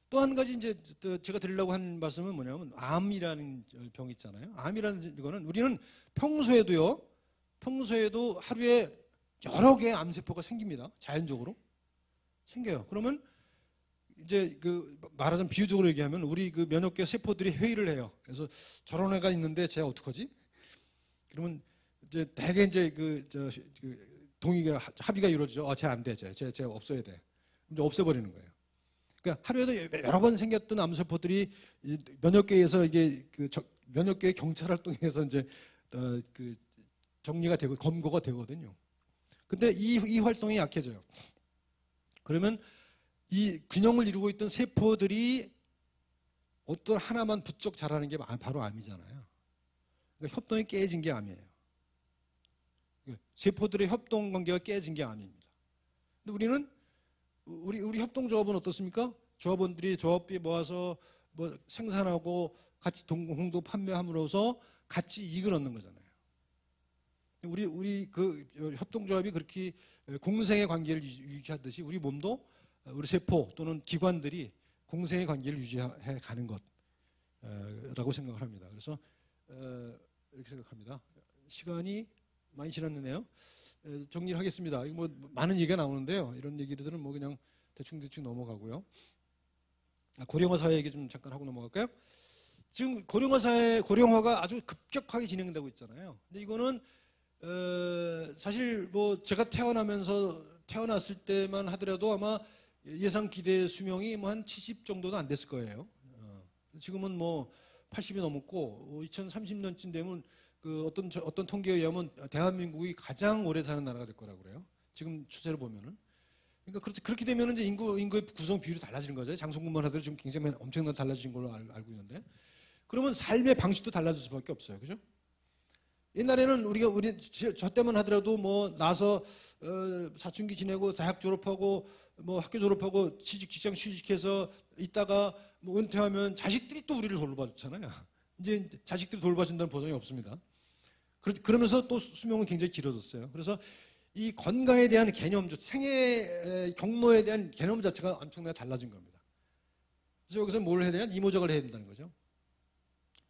또 한 가지 이제 제가 드리려고 한 말씀은 뭐냐면 암이라는 병이 있잖아요. 암이라는 이거는 우리는 평소에도 하루에 여러 개의 암세포가 생깁니다. 자연적으로 생겨요. 그러면 이제 말하자면 비유적으로 얘기하면 우리 그 면역계 세포들이 회의를 해요. 그래서 저런 애가 있는데 쟤 어떡하지? 그러면 이제 대개 이제 동의가 합의가 이루어지죠. 쟤 안 돼, 쟤 없어야 돼. 이제 없애버리는 거예요. 그러니까 하루에도 여러 번 생겼던 암세포들이 면역계에서 이게 면역계의 경찰 활동에서 이제 정리가 되고 검거가 되거든요. 근데 이 활동이 약해져요. 그러면 이 균형을 이루고 있던 세포들이 어떤 하나만 부쩍 자라는 게 바로 암이잖아요. 그러니까 협동이 깨진 게 암이에요. 세포들의 협동 관계가 깨진 게 암입니다. 근데 우리 협동조합은 어떻습니까? 조합원들이 조합비에 모아서 뭐 생산하고 같이 공동 판매함으로써 같이 이익을 얻는 거잖아요. 우리 협동조합이 그렇게 공생의 관계를 유지하듯이 우리 몸도 우리 세포 또는 기관들이 공생의 관계를 유지해 가는 것라고 생각을 합니다. 그래서 이렇게 생각합니다. 시간이 많이 지났네요. 정리를 하겠습니다. 뭐 많은 얘기가 나오는데요. 이런 얘기들은 뭐 그냥 대충 넘어가고요. 고령화 사회 얘기 좀 잠깐 하고 넘어갈까요? 지금 고령화가 아주 급격하게 진행되고 있잖아요. 근데 이거는 사실 뭐 제가 태어났을 때만 하더라도 아마 예상 기대 수명이 뭐 한 70 정도도 안 됐을 거예요. 지금은 뭐 80이 넘었고 2030년쯤 되면 그 어떤 통계에 의하면 대한민국이 가장 오래 사는 나라가 될 거라고 그래요. 지금 추세를 보면은. 그러니까 그렇게 되면 이제 인구의 구성 비율이 달라지는 거죠. 장성군만 하더라도 지금 굉장히 엄청나게 달라진 걸로 알고 있는데. 그러면 삶의 방식도 달라질 수밖에 없어요. 그죠? 옛날에는 우리 저 때만 하더라도 뭐 나서 사춘기 지내고 대학 졸업하고 뭐 학교 졸업하고 직장 취직해서 있다가 뭐 은퇴하면 자식들이 또 우리를 돌봐줬잖아요. 이제 자식들이 돌봐준다는 보장이 없습니다. 그러면서 또 수명은 굉장히 길어졌어요. 그래서 이 건강에 대한 생애 경로에 대한 개념 자체가 엄청나게 달라진 겁니다. 그래서 여기서 뭘 해야 되냐? 이모작을 해야 된다는 거죠.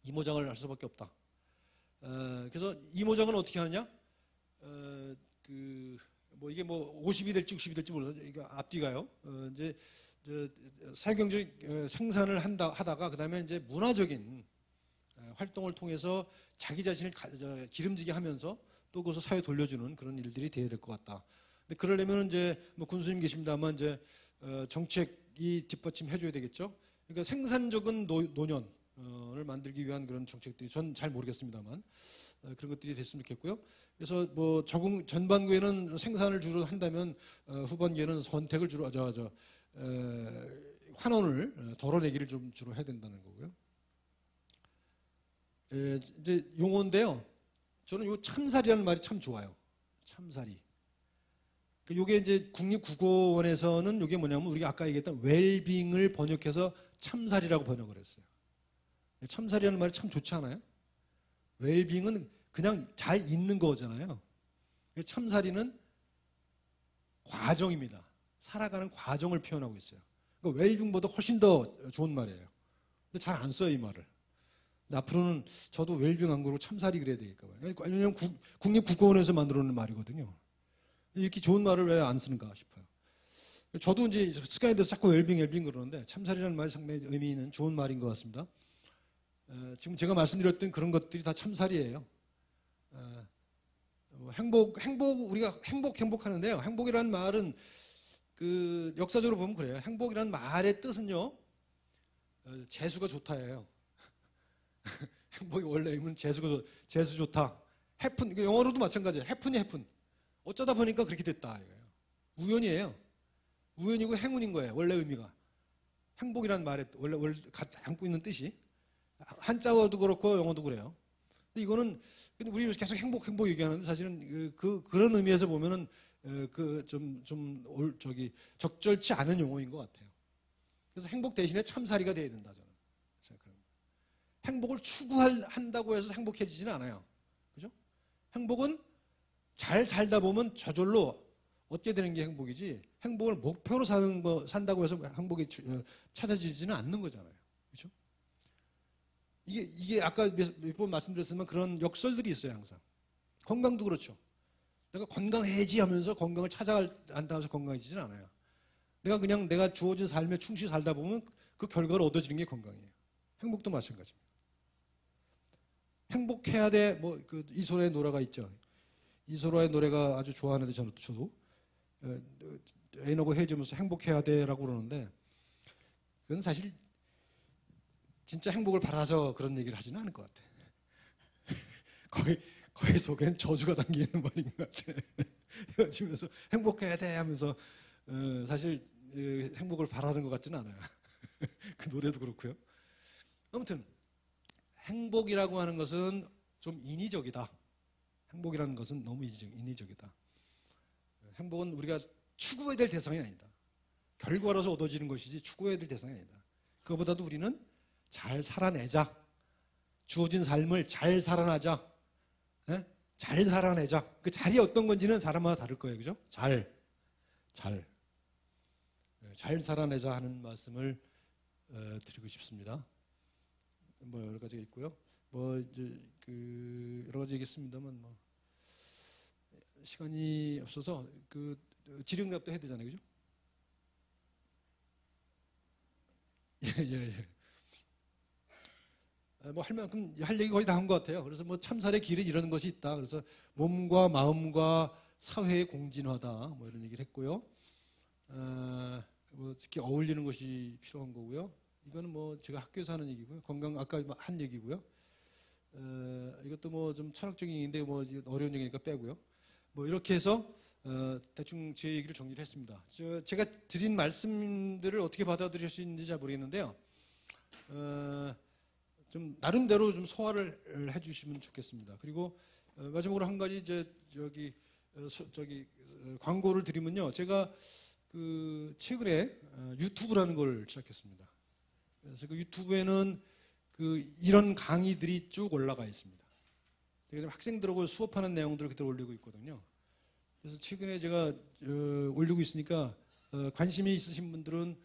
이모작을 할 수밖에 없다. 그래서 이모작은 어떻게 하느냐? 뭐 이게 뭐 50이 될지 60이 될지 몰라요. 이게 앞뒤가요. 이제 사회경제적 생산을 하다가 그다음에 이제 문화적인 활동을 통해서 자기 자신을 기름지게 하면서 또 그것을 사회 돌려주는 그런 일들이 돼야 될 것 같다. 근데 그러려면 이제 뭐 군수님 계십니다만 이제 정책이 뒷받침해줘야 되겠죠. 그러니까 생산적인 노년을 만들기 위한 그런 정책들이 전 잘 모르겠습니다만 그런 것들이 됐으면 좋겠고요. 그래서 뭐 전반부에는 생산을 주로 한다면 후반기에는 선택을 주로 환원을 덜어내기를 좀 주로 해야 된다는 거고요. 이제 용어인데요. 저는 요 참살이라는 말이 참 좋아요. 참살이. 요게 이제 국립국어원에서는 요게 뭐냐면 우리가 아까 얘기했던 웰빙을 번역해서 참살이라고 번역을 했어요. 참살이라는 말이 참 좋지 않아요? 웰빙은 그냥 잘 있는 거잖아요. 참살이는 과정입니다. 살아가는 과정을 표현하고 있어요. 그러니까 웰빙보다 훨씬 더 좋은 말이에요. 근데 잘 안 써요, 이 말을. 앞으로는 저도 웰빙 안 그러고 참살이 그래야 되겠까 봐요. 왜냐면 국립국어원에서 만들어 놓은 말이거든요. 이렇게 좋은 말을 왜 안 쓰는가 싶어요. 저도 이제 습관에 대해서 자꾸 웰빙 그러는데 참살이라는 말이 상당히 의미 있는 좋은 말인 것 같습니다. 지금 제가 말씀드렸던 그런 것들이 다 참살이에요. 우리가 행복하는데요. 행복이라는 말은 그 역사적으로 보면 그래요. 행복이라는 말의 뜻은요, 재수가 좋다예요. 행복이 원래 의미는 재수 좋다. 해픈, 영어로도 마찬가지예요. 해픈이 해픈. 어쩌다 보니까 그렇게 됐다 이거예요. 우연이에요. 우연이고 행운인 거예요. 원래 의미가. 행복이라는 말에 원래 담고 있는 뜻이 한자어도 그렇고 영어도 그래요. 근데 이거는 우리 계속 행복 얘기하는데 사실은 그런 의미에서 보면은 적절치 않은 용어인 것 같아요. 그래서 행복 대신에 참살이가 돼야 된다 저는 생각합니다. 행복을 추구한다고 해서 행복해지지는 않아요. 그죠? 행복은 잘 살다 보면 저절로 얻게 되는 게 행복이지 행복을 목표로 산다고 해서 행복이 찾아지지는 않는 거잖아요. 그렇죠? 이게 아까 몇 번 말씀드렸지만 그런 역설들이 있어요. 항상 건강도 그렇죠. 내가 건강해지 하면서 건강을 찾아간다 해서 건강해지진 않아요. 내가 주어진 삶에 충실히 살다 보면 그 결과를 얻어지는 게 건강이에요. 행복도 마찬가지입니다. 행복해야 돼. 뭐 이소라의 노래가 있죠. 이소라의 노래가 아주 좋아하는데 저도 애인하고 헤어지면서 행복해야 돼라고 그러는데 그건 사실 진짜 행복을 바라서 그런 얘기를 하지는 않을 것 같아. 거의 속엔 저주가 담기는 말인 것 같아. 헤어지면서 행복해야 돼 하면서 사실 행복을 바라는 것 같지는 않아요. 그 노래도 그렇고요. 아무튼 행복이라고 하는 것은 좀 인위적이다. 행복이라는 것은 너무 인위적이다. 행복은 우리가 추구해야 될 대상이 아니다. 결과로서 얻어지는 것이지 추구해야 될 대상이 아니다. 그것보다도 우리는 잘 살아내자. 주어진 삶을 잘 살아나자. 잘 살아내자. 그 잘이 어떤 건지는 사람마다 다를 거예요. 그죠? 잘 살아내자 하는 말씀을 드리고 싶습니다. 뭐 여러 가지가 있고요. 뭐 이제 여러 가지 얘기했습니다만 뭐 시간이 없어서 지령답도 해야 되잖아요. 그죠? 예. 뭐 할 만큼 할 얘기 거의 다 한 것 같아요. 그래서 뭐 참살의 길에 이런 것이 있다. 그래서 몸과 마음과 사회의 공진화다. 뭐 이런 얘기를 했고요. 뭐 특히 어울리는 것이 필요한 거고요. 이거는 뭐 제가 학교에서 하는 얘기고요. 건강 아까 한 얘기고요. 이것도 뭐 좀 철학적인 얘기인데 뭐 어려운 얘기니까 빼고요. 뭐 이렇게 해서 대충 제 얘기를 정리를 했습니다. 제가 드린 말씀들을 어떻게 받아들일 수 있는지 잘 모르겠는데요. 좀 나름대로 좀 소화를 해주시면 좋겠습니다. 그리고 마지막으로 한 가지 이제 광고를 드리면요, 제가 그 최근에 유튜브라는 걸 시작했습니다. 그래서 그 유튜브에는 그 이런 강의들이 쭉 올라가 있습니다. 제가 학생들하고 수업하는 내용들을 그대로 올리고 있거든요. 그래서 최근에 제가 올리고 있으니까 관심이 있으신 분들은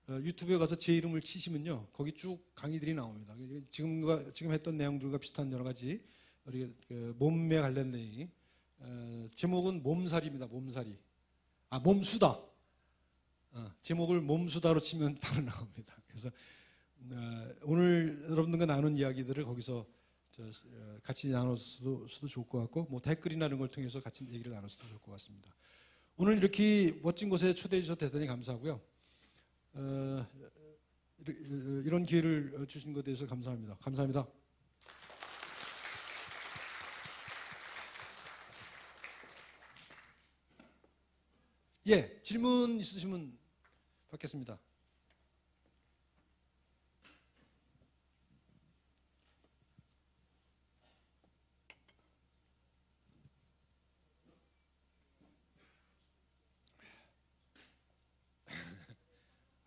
유튜브에 가서 제 이름을 치시면요, 거기 쭉 강의들이 나옵니다. 지금 했던 내용들과 비슷한 여러 가지 우리 몸에 관련된 얘기. 제목은 몸살입니다. 몸살이. 몸수다. 제목을 몸수다로 치면 바로 나옵니다. 그래서 오늘 여러분들과 나눈 이야기들을 거기서 같이 나눴어도 좋을 것 같고, 뭐 댓글이나 이런 걸 통해서 같이 얘기를 나눴어도 좋을 것 같습니다. 오늘 이렇게 멋진 곳에 초대해 주셔서 대단히 감사하고요. 이런 기회를 주신 것에 대해서 감사합니다. 감사합니다. 예, 질문 있으시면 받겠습니다.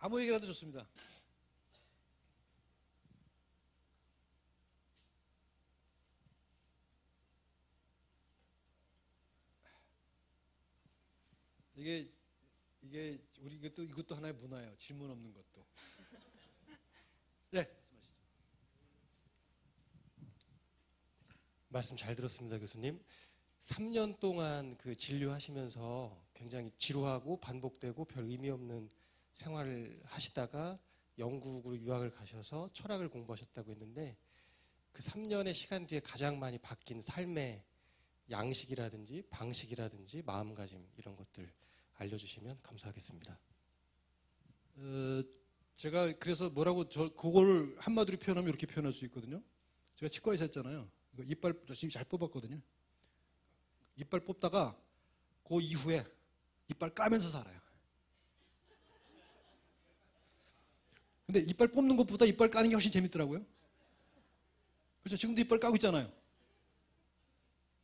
아무 얘기라도 좋습니다. 이게 우리 이것도 하나의 문화예요. 질문 없는 것도. 네. 말씀 잘 들었습니다, 교수님. 3년 동안 그 진료하시면서 굉장히 지루하고 반복되고 별 의미 없는 생활을 하시다가 영국으로 유학을 가셔서 철학을 공부하셨다고 했는데, 그 3년의 시간 뒤에 가장 많이 바뀐 삶의 양식이라든지 방식이라든지 마음가짐, 이런 것들 알려주시면 감사하겠습니다. 제가 그래서 그걸 한마디로 표현하면 이렇게 표현할 수 있거든요. 제가 치과에서 했잖아요. 이빨 열심히 잘 뽑았거든요. 이빨 뽑다가 그 이후에 이빨 까면서 살아요. 근데 이빨 뽑는 것보다 이빨 까는 게 훨씬 재밌더라고요. 그렇죠? 지금도 이빨 까고 있잖아요.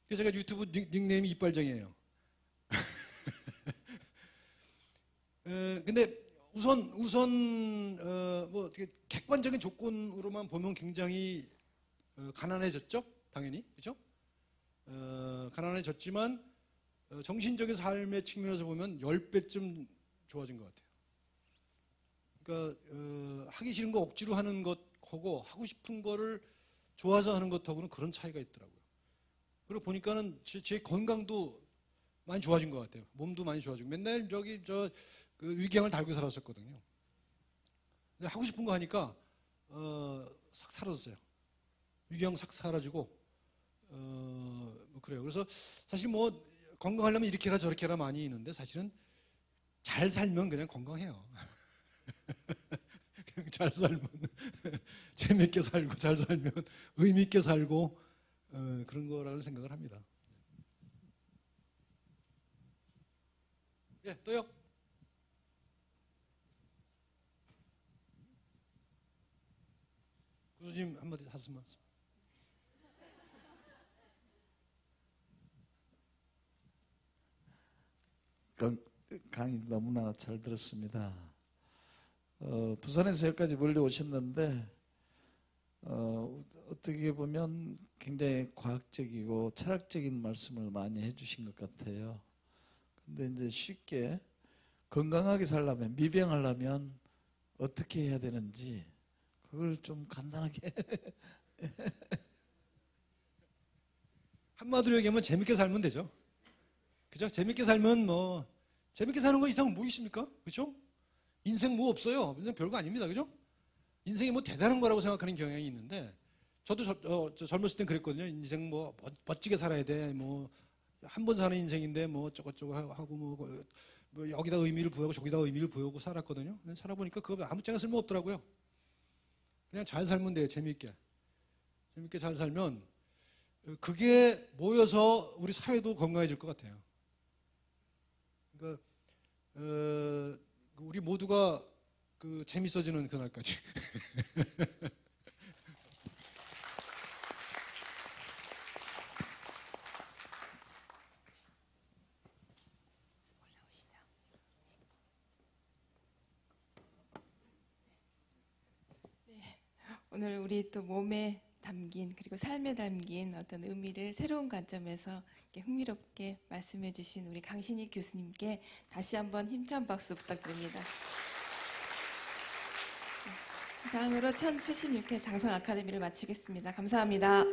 그래서 제가 유튜브 닉네임이 이빨정이에요. 근데 우선 뭐 어떻게 객관적인 조건으로만 보면 굉장히 가난해졌죠, 당연히, 그렇죠? 가난해졌지만 정신적인 삶의 측면에서 보면 10배쯤 좋아진 것 같아요. 그러니까 하기 싫은 거 억지로 하는 것하고 하고 싶은 거를 좋아서 하는 것하고는 그런 차이가 있더라고요. 그리고 보니까는 제 건강도 많이 좋아진 것 같아요. 몸도 많이 좋아지고. 맨날 그 위궤양을 달고 살았었거든요. 근데 하고 싶은 거 하니까 싹 사라졌어요. 위궤양 싹 사라지고 뭐 그래요. 그래서 사실 뭐 건강하려면 이렇게 해라 저렇게 해라 많이 있는데, 사실은 잘 살면 그냥 건강해요. 그냥 잘 살면 재밌게 살고, 잘 살면 의미 있게 살고, 그런 거라는 생각을 합니다. 예, 또요? 교수님 한마디 하신 말씀. 강의 너무나 잘 들었습니다. 부산에서 여기까지 멀리 오셨는데 어떻게 보면 굉장히 과학적이고 철학적인 말씀을 많이 해주신 것 같아요. 근데 이제 쉽게 건강하게 살려면, 미병하려면 어떻게 해야 되는지 그걸 좀 간단하게 한마디로 얘기하면 재밌게 살면 되죠. 그죠? 재밌게 살면 재밌게 사는 거 이상은 뭐 있습니까? 그죠? 인생 뭐 없어요. 인생 별거 아닙니다. 그죠? 인생이 뭐 대단한 거라고 생각하는 경향이 있는데, 저도 저 젊었을 땐 그랬거든요. 인생 뭐 멋지게 살아야 돼. 뭐 한 번 사는 인생인데 뭐 저것저것 하고 뭐 여기다 의미를 부여하고 저기다 의미를 부여하고 살았거든요. 근데 살아보니까 그거 아무짝에 쓸모 없더라고요. 그냥 잘 살면 돼요. 재미있게 잘 살면 그게 모여서 우리 사회도 건강해질 것 같아요. 그러니까 우리 모두가 그 재밌어지는 그날까지. 오늘 우리 또 몸에 담긴 그리고 삶에 담긴 어떤 의미를 새로운 관점에서 이렇게 흥미롭게 말씀해 주신 우리 강신익 교수님께 다시 한번 힘찬 박수 부탁드립니다. 이상으로 1076회 장성 아카데미를 마치겠습니다. 감사합니다.